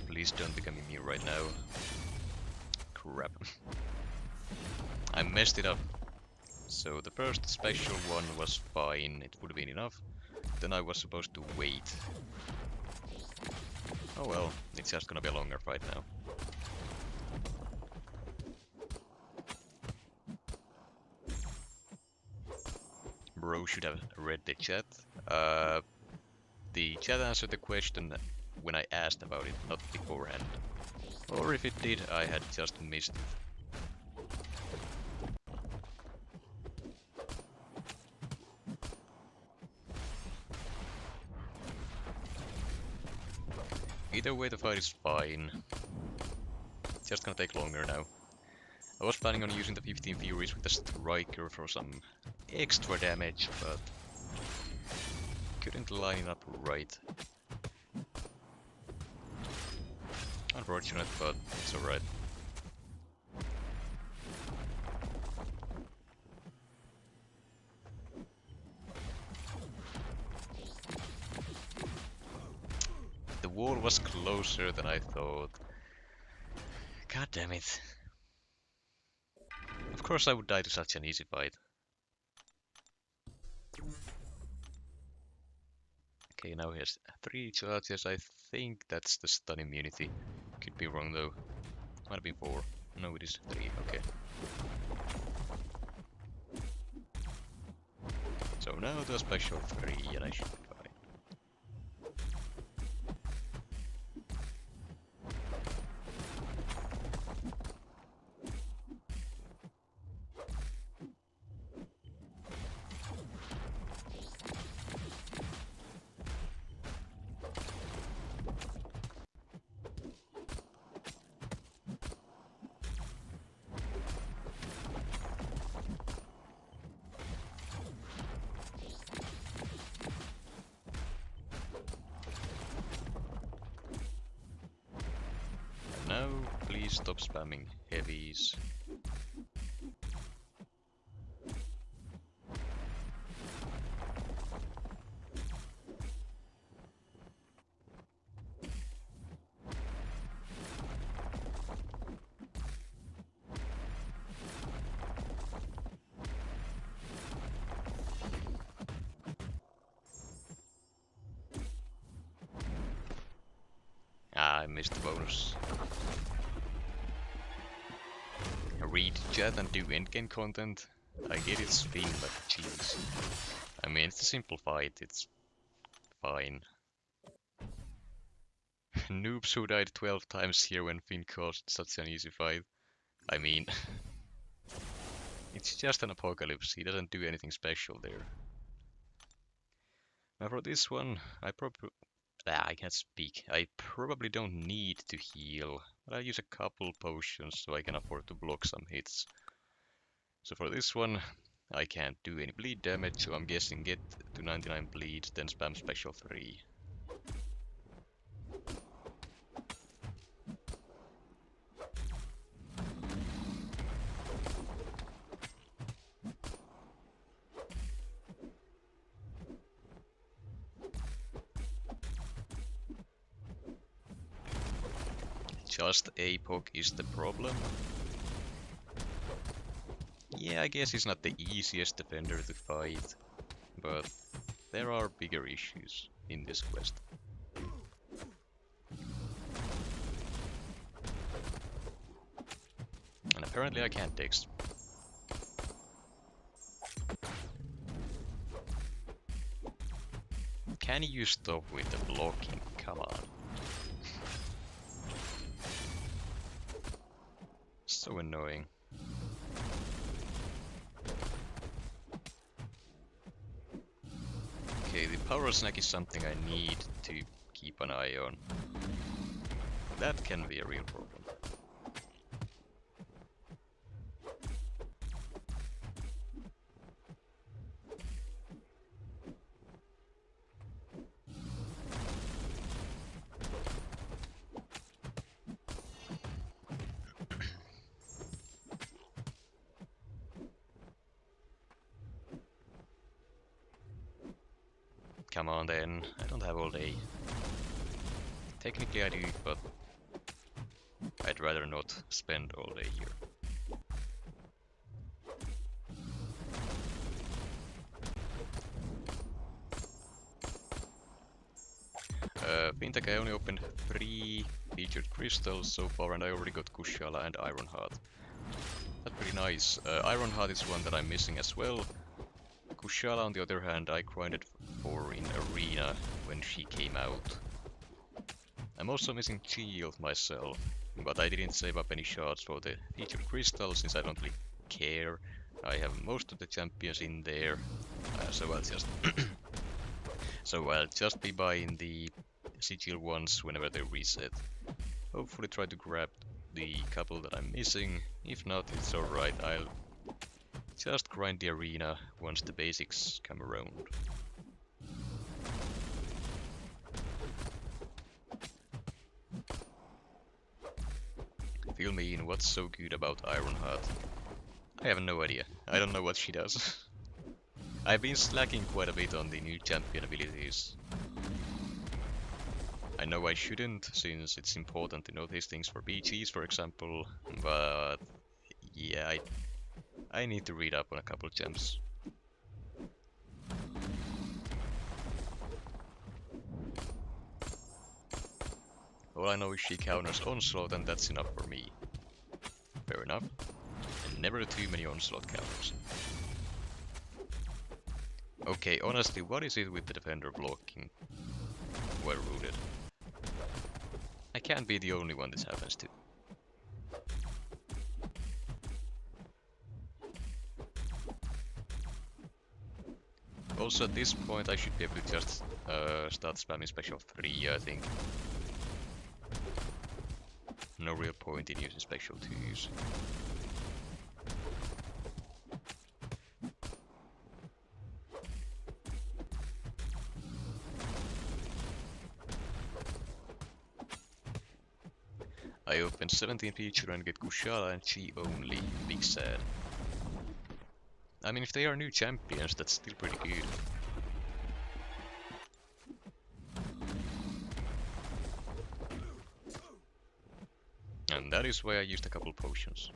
Please don't become immune right now. Crap. I messed it up. So the first special one was fine, it would have been enough. Then I was supposed to wait. Oh well, it's just gonna be a longer fight now. Bro should have read the chat. The chat answered the question when I asked about it, not beforehand. Or if it did, I had just missed it. Either way, the fight is fine. It's just gonna take longer now. I was planning on using the 15 Furies with the Striker for some extra damage, but couldn't line it up right. Unfortunate, but it's alright. The wall was closer than I thought. God damn it. Of course I would die to such an easy fight. Okay, now he has 3 charges. I think that's the stun immunity. Could be wrong though. Might have been 4. No, it is 3. Okay. So now the special 3 and I should be fine. Now, please stop spamming heavies. Ah, I missed the bonus. Read chat and do endgame content. I get it's spin, but jeez. I mean, it's a simple fight, it's fine. Noobs who died 12 times here when Finn caused such an easy fight. I mean, it's just an apocalypse, he doesn't do anything special there. Now for this one, I can't speak. I probably don't need to heal, but I'll use a couple potions so I can afford to block some hits. So for this one, I can't do any bleed damage, so I'm guessing get to 99 bleed, then spam special 3. Just APOC is the problem. Yeah, I guess he's not the easiest defender to fight, but there are bigger issues in this quest. And apparently I can't text. Can you stop with the blocking? Come on. So annoying. Okay, the power snack is something I need to keep an eye on. That can be a real problem. Come on then, I don't have all day. Technically I do, but I'd rather not spend all day here. Fintech, I only opened 3 featured crystals so far and I already got Kushala and Iron Heart. That's pretty nice. Iron Heart is one that I'm missing as well. Kushala on the other hand I grinded for in Arena when she came out. I'm also missing Shield myself, but I didn't save up any shards for the featured crystals since I don't really care. I have most of the champions in there, so I'll just be buying the sigil ones whenever they reset. Hopefully try to grab the couple that I'm missing. If not, it's alright, I'll just grind the arena once the basics come around. Fill me in, what's so good about Ironheart? I have no idea. I don't know what she does. I've been slacking quite a bit on the new champion abilities. I know I shouldn't, since it's important to know these things for BGs, for example, but yeah, I need to read up on a couple gems. All I know is she counters Onslaught and that's enough for me. Fair enough. And never too many Onslaught counters. Okay, honestly, what is it with the defender blocking? Well rooted. I can't be the only one this happens to. Also at this point I should be able to just start spamming special 3, I think. No real point in using special 2s. I opened 17 feature and get Kushala and Chi only. Big sad. I mean, if they are new champions, that's still pretty good. And that is why I used a couple potions.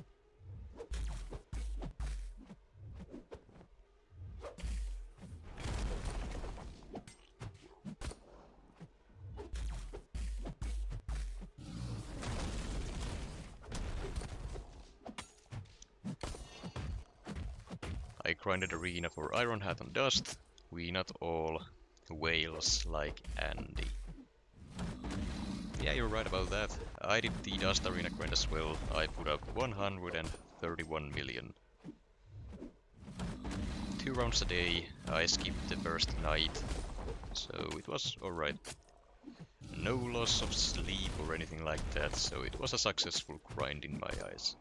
I grinded arena for Iron Hat and Dust. We not all whales like Andy. Yeah, you're right about that. I did the Dust Arena grind as well. I put up 131 million. 2 rounds a day. I skipped the first night, so it was alright. No loss of sleep or anything like that, so it was a successful grind in my eyes.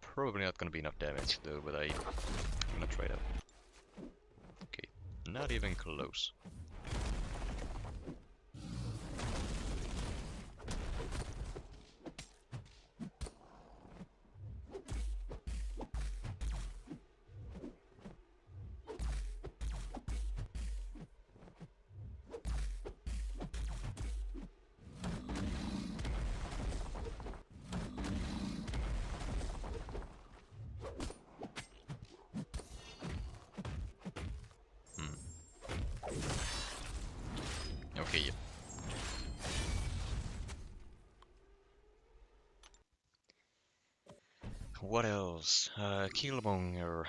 Probably not gonna be enough damage though, but I'm gonna try it out. Okay, not even close. Okay, yeah. What else? Killmonger.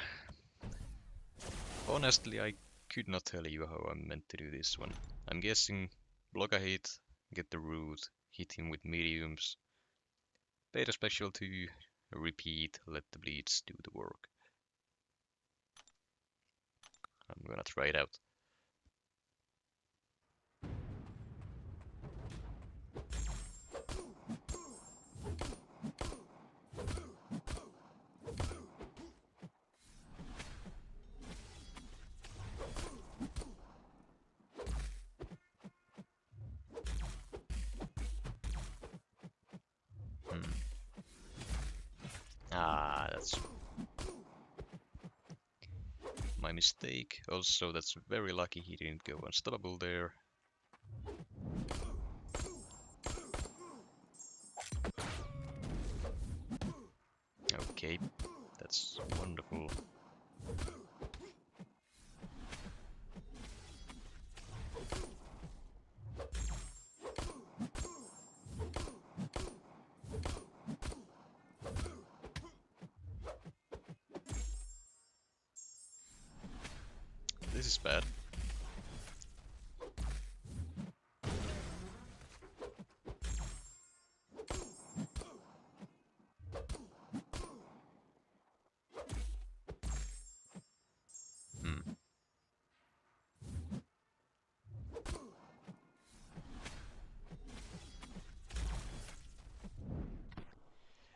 Honestly, I could not tell you how I'm meant to do this one. I'm guessing block a hit, get the root, hit him with mediums, beta special 2, repeat, let the bleeds do the work. I'm gonna try it out. Ah, that's my mistake. Also, that's very lucky he didn't go unstoppable there. Okay, that's wonderful. This is bad. Hmm.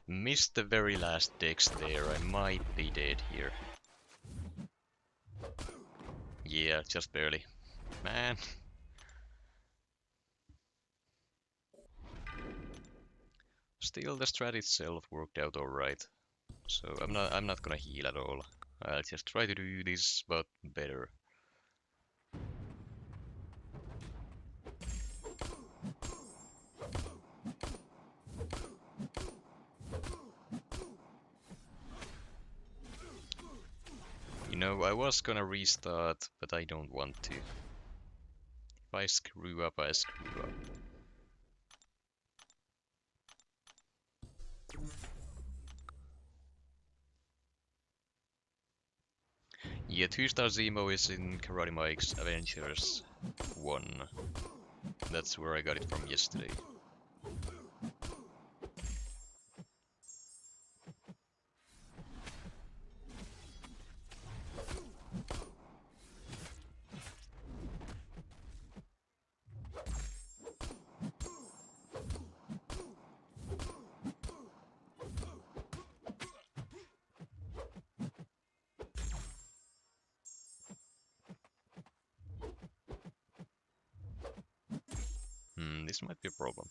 Missed the very last dex there. I might be dead here. Yeah, just barely. Man. Still, the strat itself worked out alright. So I'm not gonna heal at all. I'll just try to do this, but better. You know, I was gonna restart, but I don't want to. If I screw up, I screw up. Yeah, 2-star Zemo is in Karate Mike's Avengers 1. That's where I got it from yesterday. This might be a problem.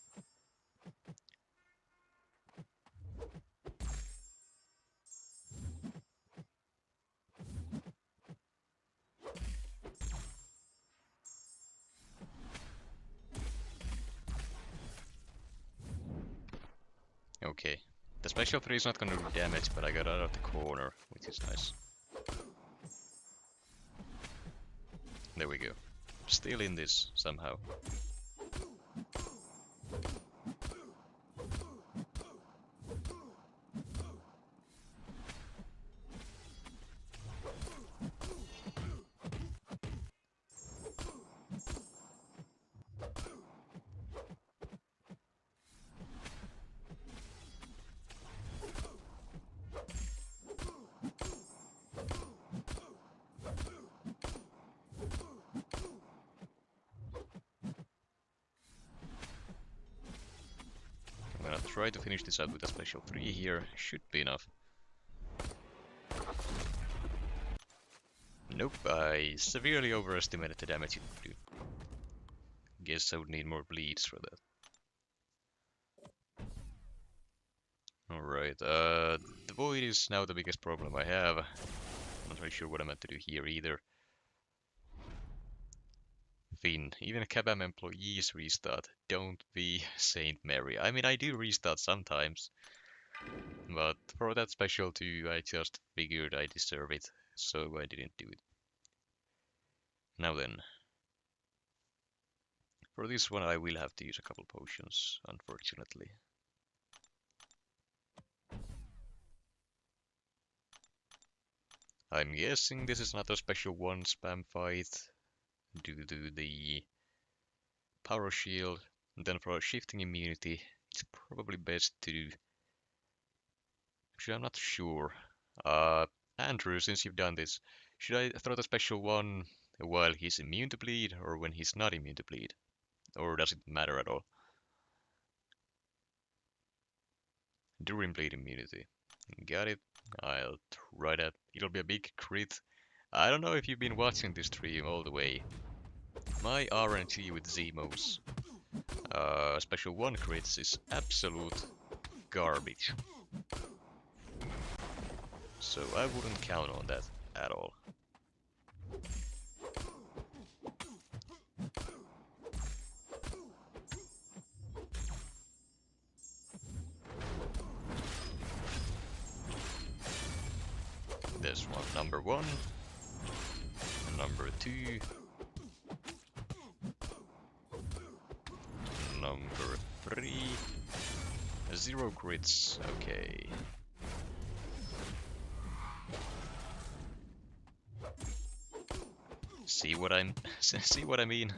Okay. The special 3 is not gonna do damage, but I got out of the corner, which is nice. There we go. Still in this, somehow. I'm gonna try to finish this out with a special 3 here. Should be enough. Nope, I severely overestimated the damage it would do. Guess I would need more bleeds for that. Alright, the void is now the biggest problem I have. I'm not really sure what I'm meant to do here either. Finn, even Kabam employees restart. Don't be Saint Mary. I mean, I do restart sometimes. But for that special 2, I just figured I deserve it, so I didn't do it. Now then. For this one I will have to use a couple potions, unfortunately. I'm guessing this is not a special one spam fight due to the power shield. And then for shifting immunity, it's probably best to do. Actually, I'm not sure. Andrew, since you've done this, should I throw the special one while he's immune to bleed or when he's not immune to bleed? Or does it matter at all? During bleed immunity. Got it. I'll try that. It'll be a big crit. I don't know if you've been watching this stream all the way. My RNG with Zemos special 1 crits is absolute garbage. So I wouldn't count on that at all. There's one, number 1, and number 2, number 3, 0 crits, okay. See what I mean?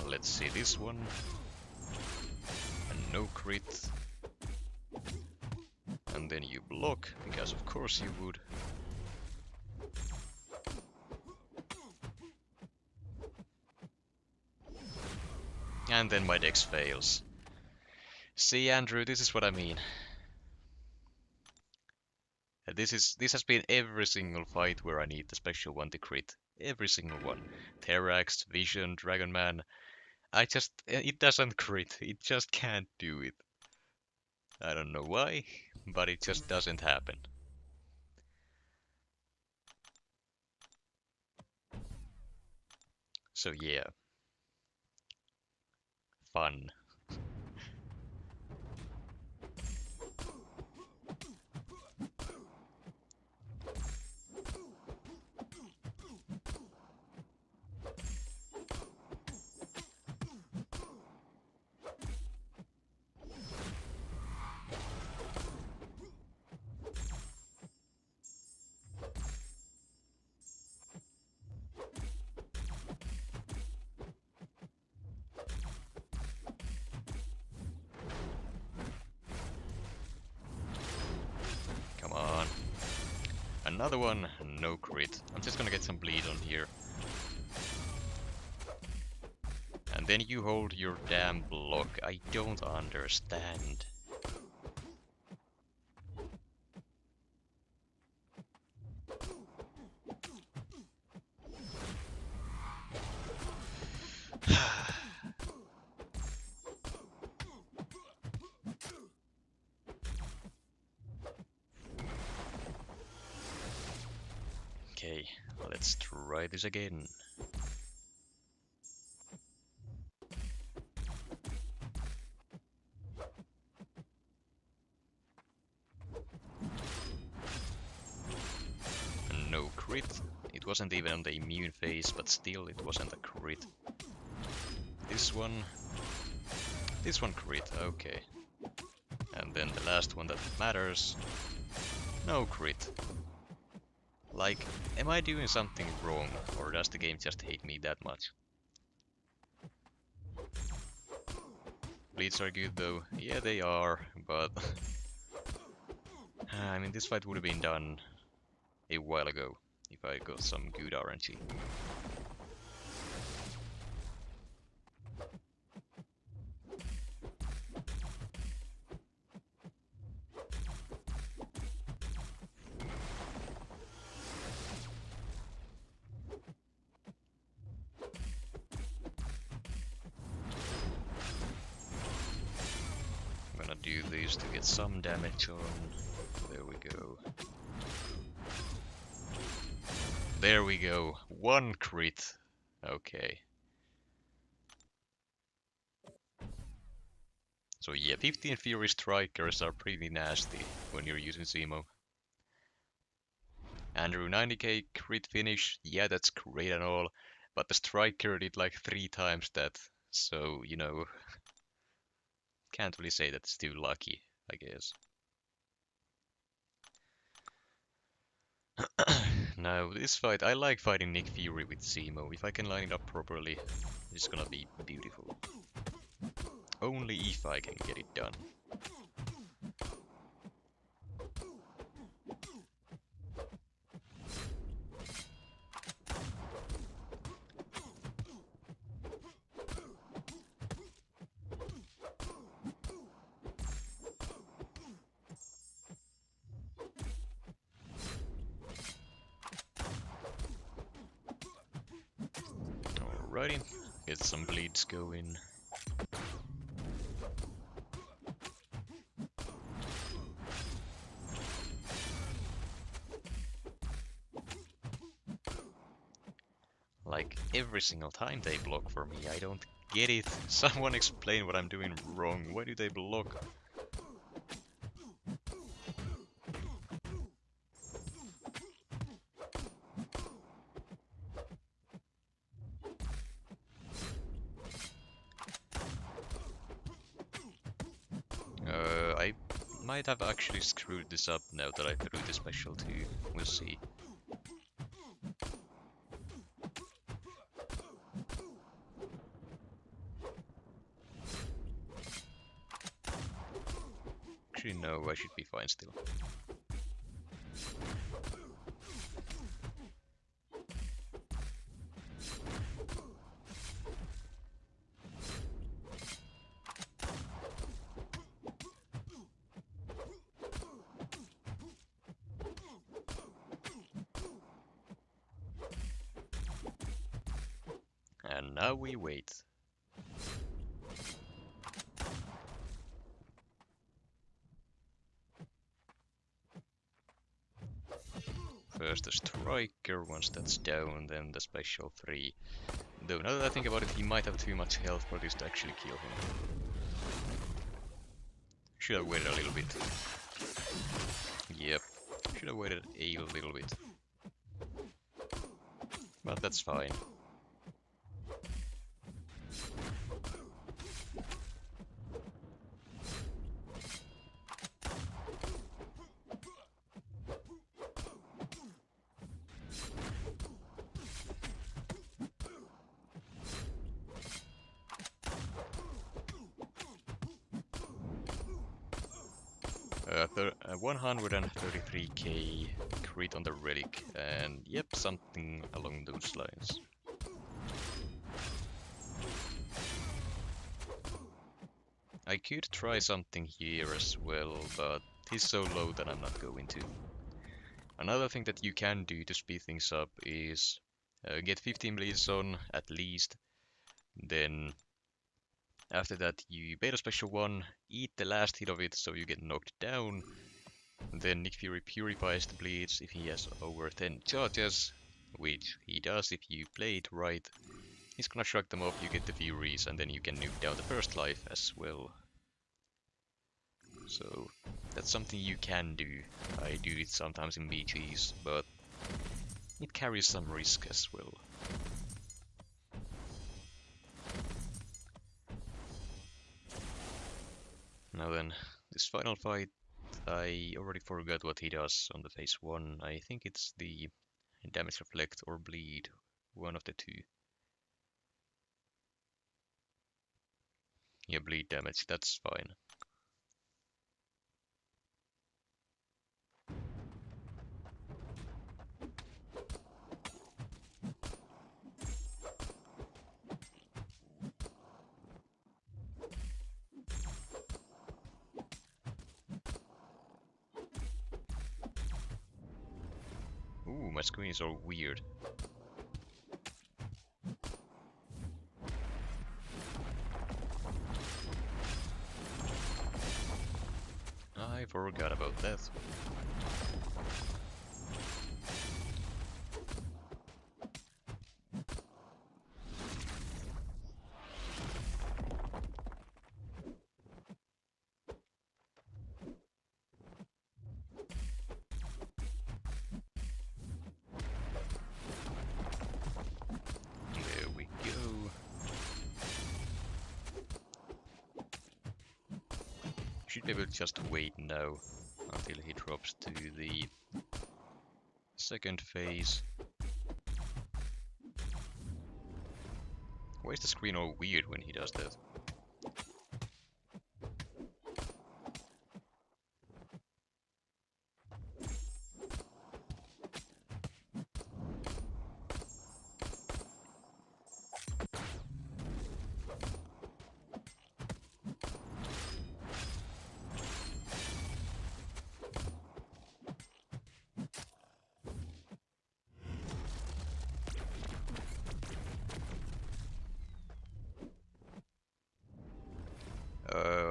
Let's see this one. And no crit. And then you block, because of course you would. And then my dex fails. See, Andrew, this is what I mean. This has been every single fight where I need the special one to crit. Every single one. Terrax, Vision, Dragon Man. It doesn't crit. It just can't do it. I don't know why, but it just doesn't happen. So yeah. Fun. Another one, no crit. I'm just gonna get some bleed on here. And then you hold your damn block. I don't understand. Okay, let's try this again. No crit. It wasn't even on the immune phase, but still it wasn't a crit. This one crit, okay. And then the last one that matters, no crit. Like, am I doing something wrong, or does the game just hate me that much? Bleeds are good though. Yeah, they are, but... I mean, this fight would have been done a while ago, if I got some good RNG. Do these to get some damage on. There we go. There we go. 1 crit. Okay. So yeah, 15 Fury Strikers are pretty nasty when you're using Zemo. Andrew 90k crit finish, yeah, that's great and all, but the Striker did like 3 times that, so, you know, can't really say that's too lucky, I guess. Now, this fight, I like fighting Nick Fury with Zemo. If I can line it up properly, it's gonna be beautiful. Only if I can get it done. Alrighty, get some bleeds going. Like, every single time they block for me, I don't get it. Someone explain what I'm doing wrong. Why do they block? I might have actually screwed this up now that I threw the special too. We'll see. Actually, no, I should be fine still. And now we wait. First the Striker, once that's down, then the special 3. Though now that I think about it, he might have too much health for this to actually kill him. Should have waited a little bit. Yep, should have waited a little bit. But that's fine. Uh, 133k crit on the relic, and yep, something along those lines. I could try something here as well, but he's so low that I'm not going to. Another thing that you can do to speed things up is get 15 bleeds on at least, then after that you bait a special 1, eat the last hit of it so you get knocked down, then Nick Fury purifies the bleeds if he has over 10 charges, which he does if you play it right. He's gonna shrug them off, you get the Furies, and then you can nuke down the first life as well. So that's something you can do. I do it sometimes in BGs, but it carries some risk as well. Now then, this final fight, I already forgot what he does on the phase 1. I think it's the damage reflect or bleed, one of the two. Yeah, bleed damage, that's fine. Ooh, my screen is all weird. I forgot about that. should be able to just wait now until he drops to the second phase. Why is the screen all weird when he does that?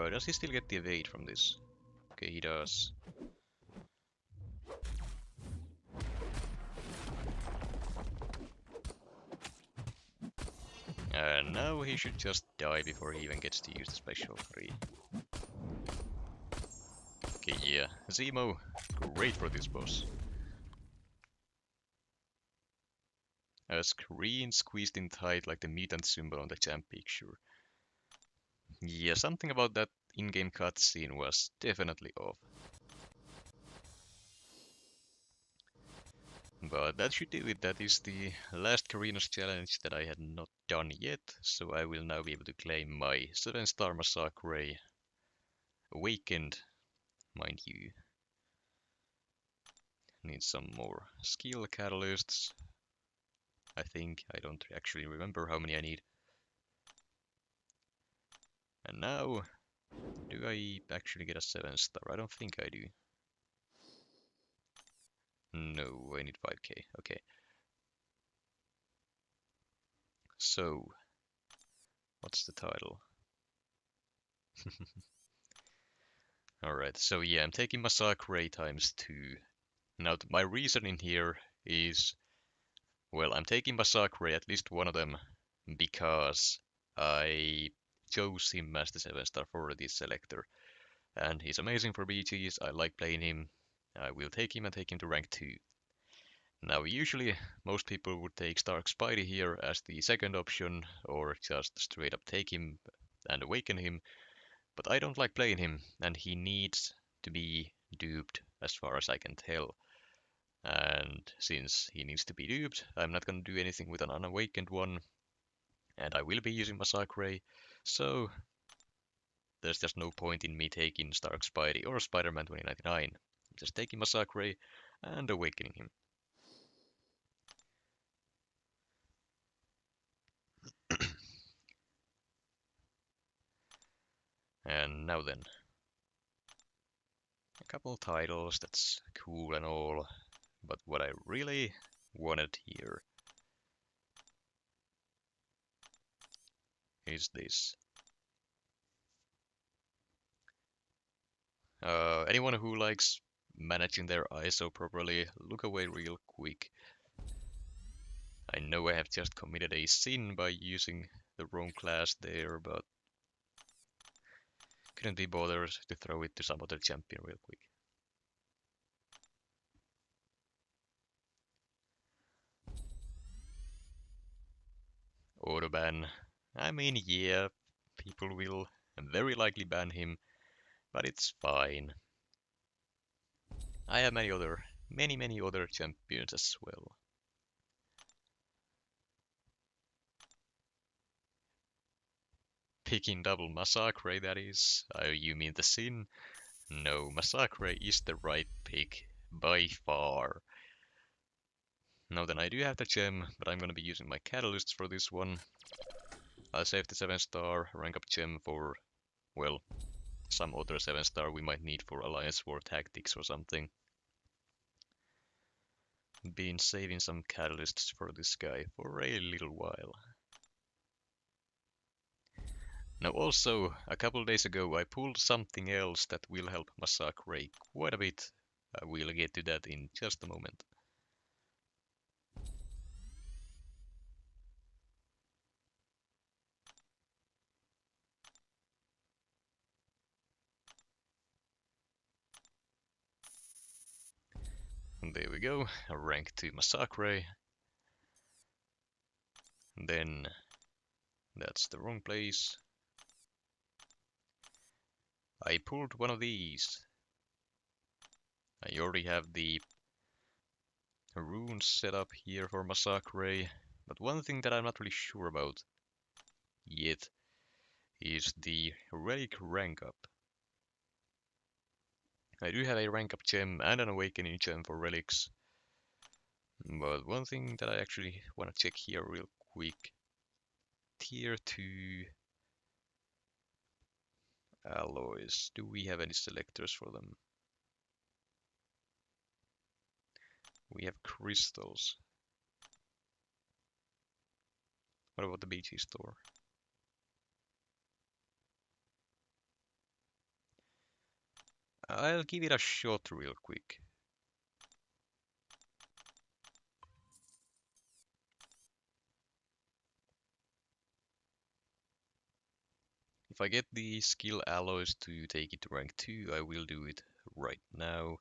Does he still get the evade from this? Okay, he does. And now he should just die before he even gets to use the special 3. Okay, yeah. Zemo, great for this boss. A screen squeezed in tight like the mutant symbol on the champ picture. Yeah, something about that in-game cutscene was definitely off. But that should do it. That is the last Carina's challenge that I had not done yet, so I will now be able to claim my 7-star Massacre Awakened, mind you. Need some more skill catalysts. I think I don't actually remember how many I need. And now, do I actually get a 7-star? I don't think I do. No, I need 5k. Okay. So, what's the title? Alright, so yeah, I'm taking Massacre times 2. Now, my reasoning here is, well, I'm taking Massacre, at least one of them, because I chose him as the 7-star for this selector. And he's amazing for BGs, I like playing him. I will take him and take him to rank 2. Now, usually, most people would take Stark Spidey here as the second option, or just straight up take him and awaken him, but I don't like playing him, and he needs to be duped as far as I can tell. And since he needs to be duped, I'm not gonna do anything with an unawakened one, and I will be using Massacre, so there's just no point in me taking Stark Spidey or Spider-Man 2099. I'm just taking Massacre and awakening him. And now then, a couple titles, that's cool and all, but what I really wanted here is this. Anyone who likes managing their ISO properly, look away real quick. I know I have just committed a sin by using the wrong class there, but couldn't be bothered to throw it to some other champion real quick. Autoban. I mean, yeah, people will very likely ban him, but it's fine. I have many other champions as well. Picking double Massacre, that is. You mean the sin? No, Massacre is the right pick, by far. Now then, I do have the gem, but I'm gonna be using my catalysts for this one. I'll save the 7-star rank up gem for, well, some other 7-star we might need for Alliance War Tactics or something. Been saving some catalysts for this guy for a little while. Now also, a couple days ago I pulled something else that will help Massacre quite a bit. I will get to that in just a moment. And there we go, a rank 2 Massacre. Then, that's the wrong place. I pulled one of these. I already have the runes set up here for Massacre, but one thing that I'm not really sure about yet is the relic rank up. I do have a rank up gem and an awakening gem for relics, but one thing that I actually want to check here real quick. Tier 2 alloys. Do we have any selectors for them? We have crystals. What about the BG store? I'll give it a shot real quick. If I get the skill alloys to take it to rank 2, I will do it right now.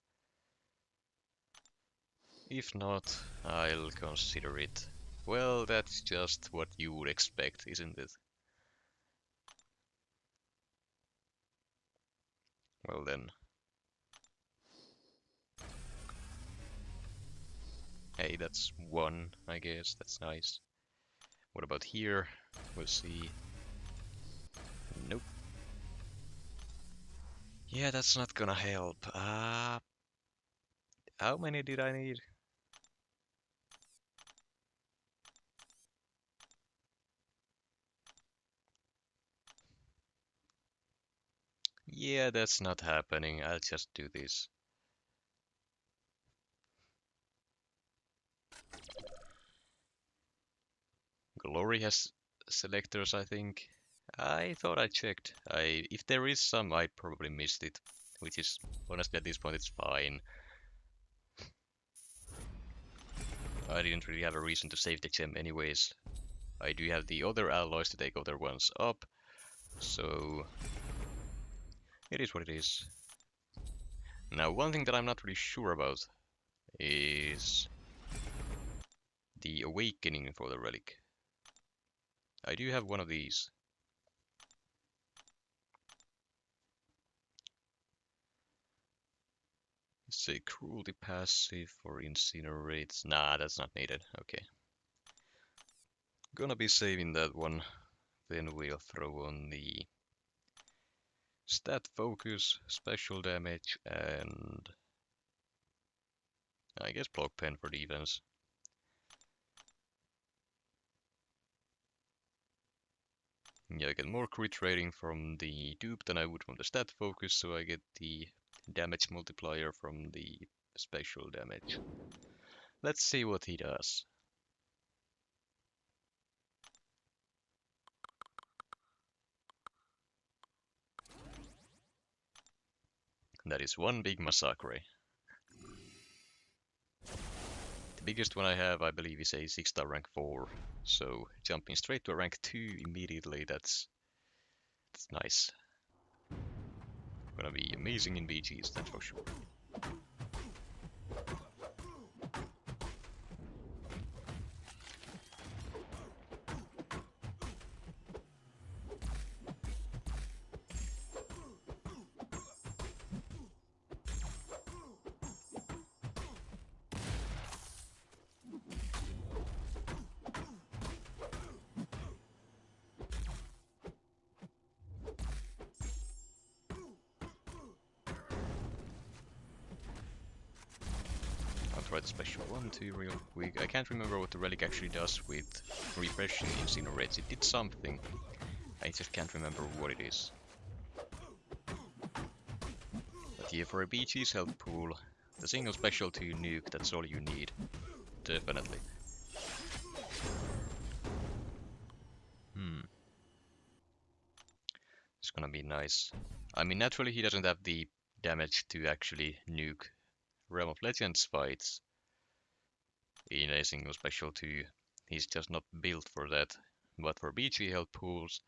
If not, I'll consider it. Well, that's just what you would expect, isn't it? Well then. Hey, that's 1, I guess. That's nice. What about here? We'll see. Nope. Yeah, that's not gonna help. How many did I need? Yeah, that's not happening. I'll just do this. Glory has selectors, I think. I thought I checked. If there is some, I probably missed it. Which is, honestly, at this point, it's fine. I didn't really have a reason to save the gem anyways. I do have the other alloys to take other ones up, so it is what it is. Now, one thing that I'm not really sure about is the awakening for the relic. I do have one of these. It's a cruelty passive for incinerates. Nah, that's not needed. Okay. Gonna be saving that one. Then we'll throw on the stat focus, special damage, and I guess block pen for defense. Yeah, I get more crit rating from the dupe than I would from the stat focus, so I get the damage multiplier from the special damage. Let's see what he does. That is one big Massacre. The biggest one I have, I believe, is a 6-star rank 4. So jumping straight to a rank 2 immediately, that's nice. Gonna be amazing in BGs, that's for sure. Try the special one too real quick. I can't remember what the relic actually does with refreshing incinerates. It did something. I just can't remember what it is. But yeah, for a BG's health pool, the single special to nuke, that's all you need. Definitely. It's gonna be nice. I mean, naturally he doesn't have the damage to actually nuke Realm of Legends fights in a single special 2. He's just not built for that. But for BG health pools,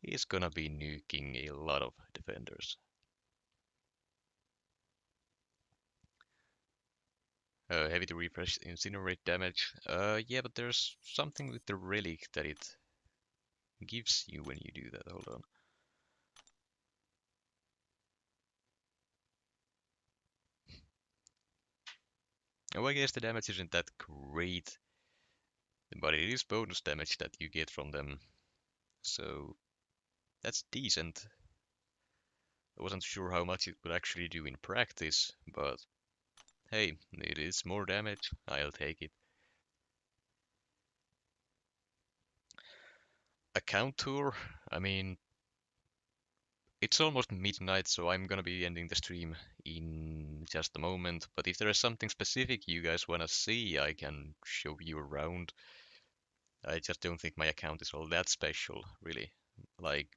he's gonna be nuking a lot of defenders. Heavy to refresh incinerate damage. Yeah, but there's something with the relic that it gives you when you do that. Hold on. Oh, I guess the damage isn't that great, but it is bonus damage that you get from them, so that's decent. I wasn't sure how much it would actually do in practice, but hey, it is more damage, I'll take it. Account tour, I mean, it's almost midnight, so I'm gonna be ending the stream in just a moment, but if there is something specific you guys wanna see, I can show you around. I just don't think my account is all that special, really. Like,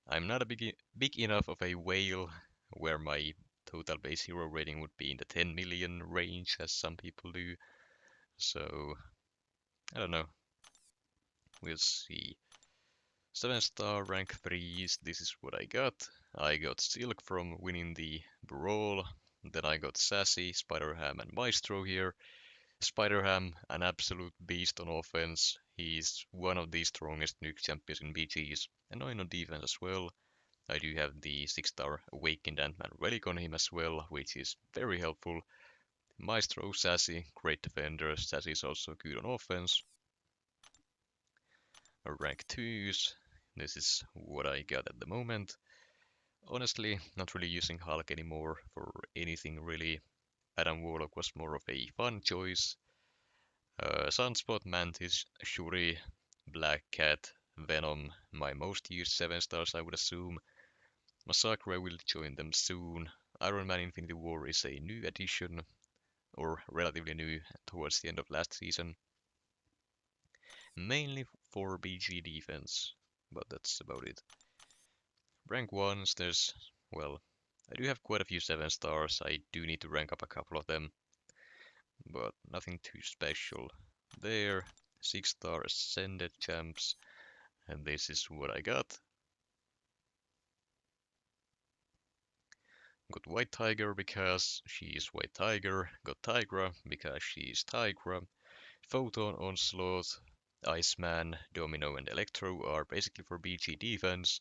I'm not a big enough of a whale where my total base hero rating would be in the 10 million range, as some people do. So, I don't know. We'll see. 7-star rank 3s, this is what I got. I got Silk from winning the Brawl. Then I got Sassy, Spider-Ham, and Maestro here. Spider-Ham, an absolute beast on offense. He's one of the strongest nuke champions in BGs, and on defense as well. I do have the 6-star Awakened Ant-Man Relic on him as well, which is very helpful. Maestro, Sassy, great defender. Sassy is also good on offense. Rank 2s. This is what I got at the moment. Honestly, not really using Hulk anymore for anything really. Adam Warlock was more of a fun choice. Sunspot, Mantis, Shuri, Black Cat, Venom, my most used 7 stars I would assume. Massacre will join them soon. Iron Man Infinity War is a new addition, or relatively new, towards the end of last season. Mainly for BG defense, but that's about it. Rank 1s, there's, well, I do have quite a few 7 stars. I do need to rank up a couple of them, but nothing too special. There, 6-star Ascended champs, and this is what I got. Got White Tiger because she is White Tiger, got Tigra because she is Tigra. Photon, Onslaught, Iceman, Domino, and Electro are basically for BG defense,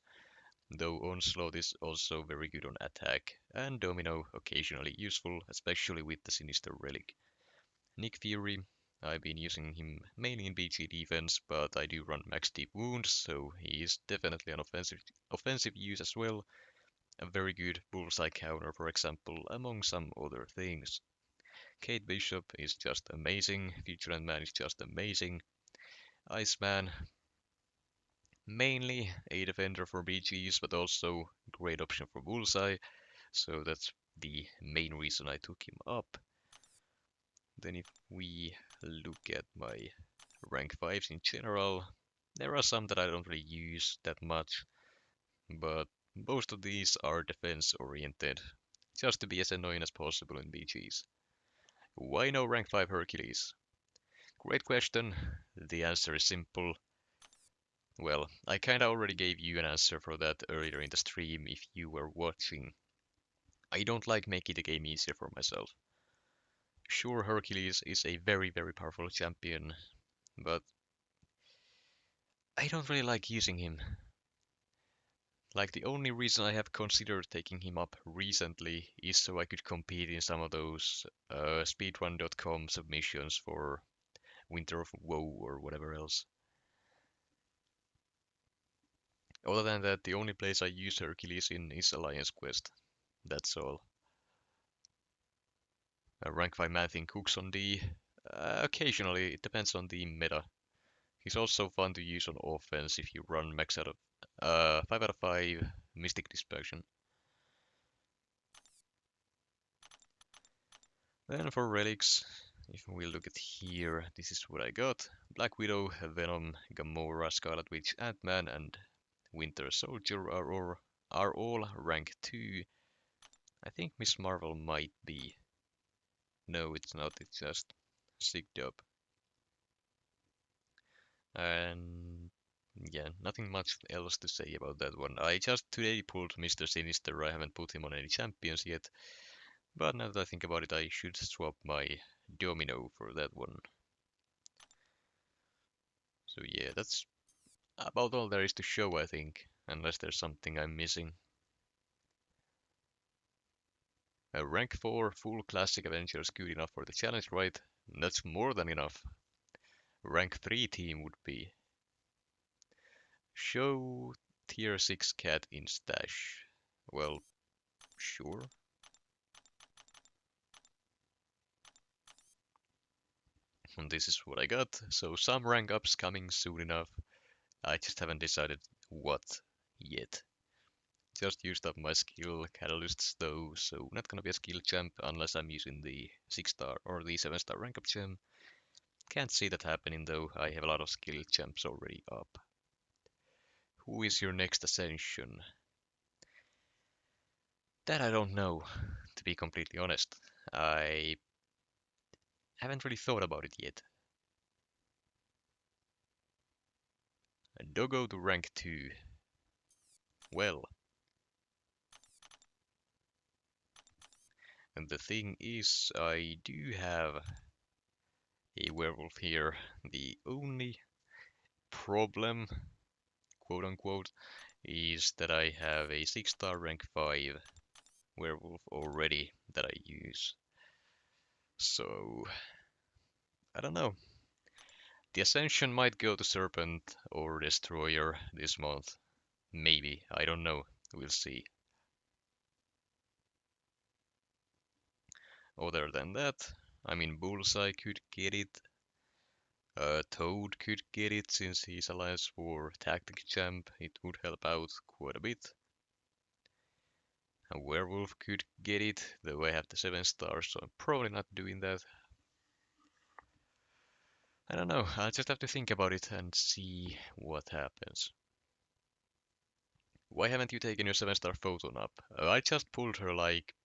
though Onslaught is also very good on attack, and Domino occasionally useful, especially with the Sinister Relic. Nick Fury, I've been using him mainly in BG defense, but I do run max deep wounds, so he is definitely an offensive use as well. A very good bullseye counter, for example, among some other things. Kate Bishop is just amazing, Future Man is just amazing. Iceman, mainly a defender for BGs, but also great option for bullseye, so that's the main reason I took him up. Then if we look at my rank 5s in general, there are some that I don't really use that much, but most of these are defense oriented, just to be as annoying as possible in BGs. Why no rank 5 Hercules? Great question. The answer is simple. Well, I kinda already gave you an answer for that earlier in the stream if you were watching. I don't like making the game easier for myself. Sure, Hercules is a very powerful champion, but I don't really like using him. Like, the only reason I have considered taking him up recently is so I could compete in some of those speedrun.com submissions for Winter of Woe or whatever else. Other than that, the only place I use Hercules in is Alliance Quest. That's all. Rank 5 Manthing cooks on D. Occasionally, it depends on the meta. He's also fun to use on offense if you run max out of 5 out of 5 Mystic Dispersion. Then for relics, if we look at here, this is what I got. Black Widow, Venom, Gamora, Scarlet Witch, Ant-Man, and Winter Soldier are all rank 2. I think Miss Marvel might be. No, it's not, it's just sicked up. And yeah, nothing much else to say about that one. I just today pulled Mr. Sinister. I haven't put him on any champions yet. But now that I think about it, I should swap my Domino for that one. So yeah, that's about all there is to show, I think. Unless there's something I'm missing. A rank 4 full classic Avenger is good enough for the challenge, right? That's more than enough. Rank 3 team would be show tier 6 cat in stash. Well, sure. And this is what I got. So some rank ups coming soon enough. I just haven't decided what yet. Just used up my skill catalysts though, so not gonna be a skill champ unless I'm using the 6 star or the 7 star rank up gem. Can't see that happening though, I have a lot of skill champs already up. Who is your next ascension? That I don't know, to be completely honest. I haven't really thought about it yet. A doggo to rank 2. Well, and the thing is, I do have a werewolf here. The only problem, quote unquote, is that I have a 6 star rank 5 werewolf already that I use. So, I don't know. The Ascension might go to Serpent or Destroyer this month. Maybe, I don't know. We'll see. Other than that, I mean, Bullseye could get it. Toad could get it since he's Alliance for Tactic Champ. It would help out quite a bit. A Werewolf could get it, though I have the 7 stars, so I'm probably not doing that. I don't know, I'll just have to think about it and see what happens. Why haven't you taken your 7 star photon up? I just pulled her like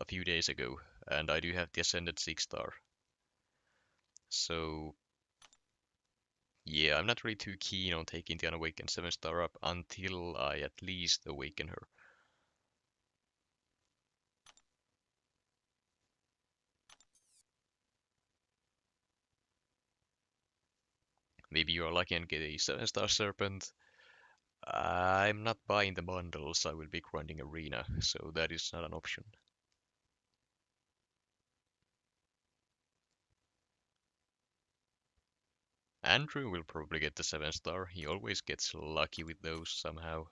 a few days ago, and I do have the Ascended 6 star. So, yeah, I'm not really too keen on taking the Unawakened 7 star up until I at least awaken her. Maybe you're lucky and get a 7 star Serpent. I'm not buying the bundles, I will be grinding Arena, so that is not an option. Andrew will probably get the 7 star, he always gets lucky with those somehow.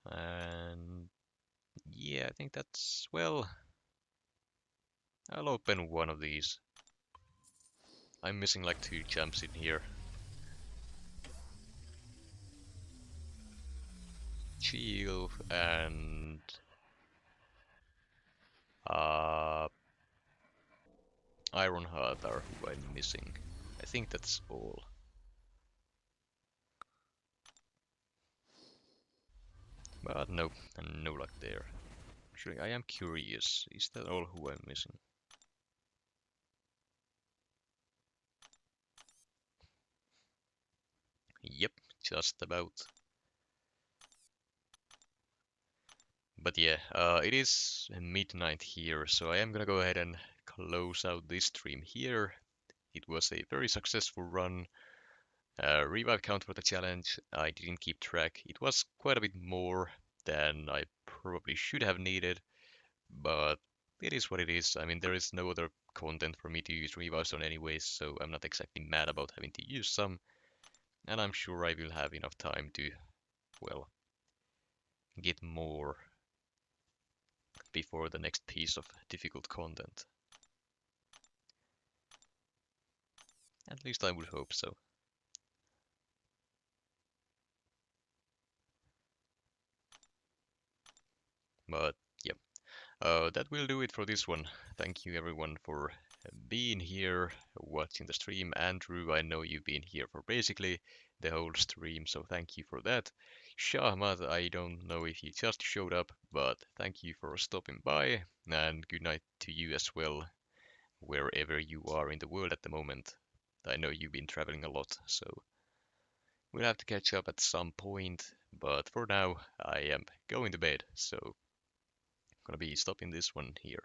And yeah, I think that's, well, I'll open one of these. I'm missing like 2 champs in here. Chill and uh, Ironheart are who I'm missing. I think that's all. But no, no luck there. Actually, I am curious. Is that all who I'm missing? Yep, just about. But yeah, it is midnight here, so I am gonna go ahead and close out this stream here. It was a very successful run. Revive count for the challenge, I didn't keep track. It was quite a bit more than I probably should have needed, but it is what it is. I mean, there is no other content for me to use revives on anyways, so I'm not exactly mad about having to use some. And I'm sure I will have enough time to, well, get more before the next piece of difficult content. At least I would hope so. But yeah, that will do it for this one. Thank you everyone for being here, watching the stream. Andrew, I know you've been here for basically the whole stream, so thank you for that. Shahmat, I don't know if you just showed up, but thank you for stopping by, and good night to you as well, wherever you are in the world at the moment. I know you've been traveling a lot, so we'll have to catch up at some point, but for now, I am going to bed, so gonna be stopping this one here.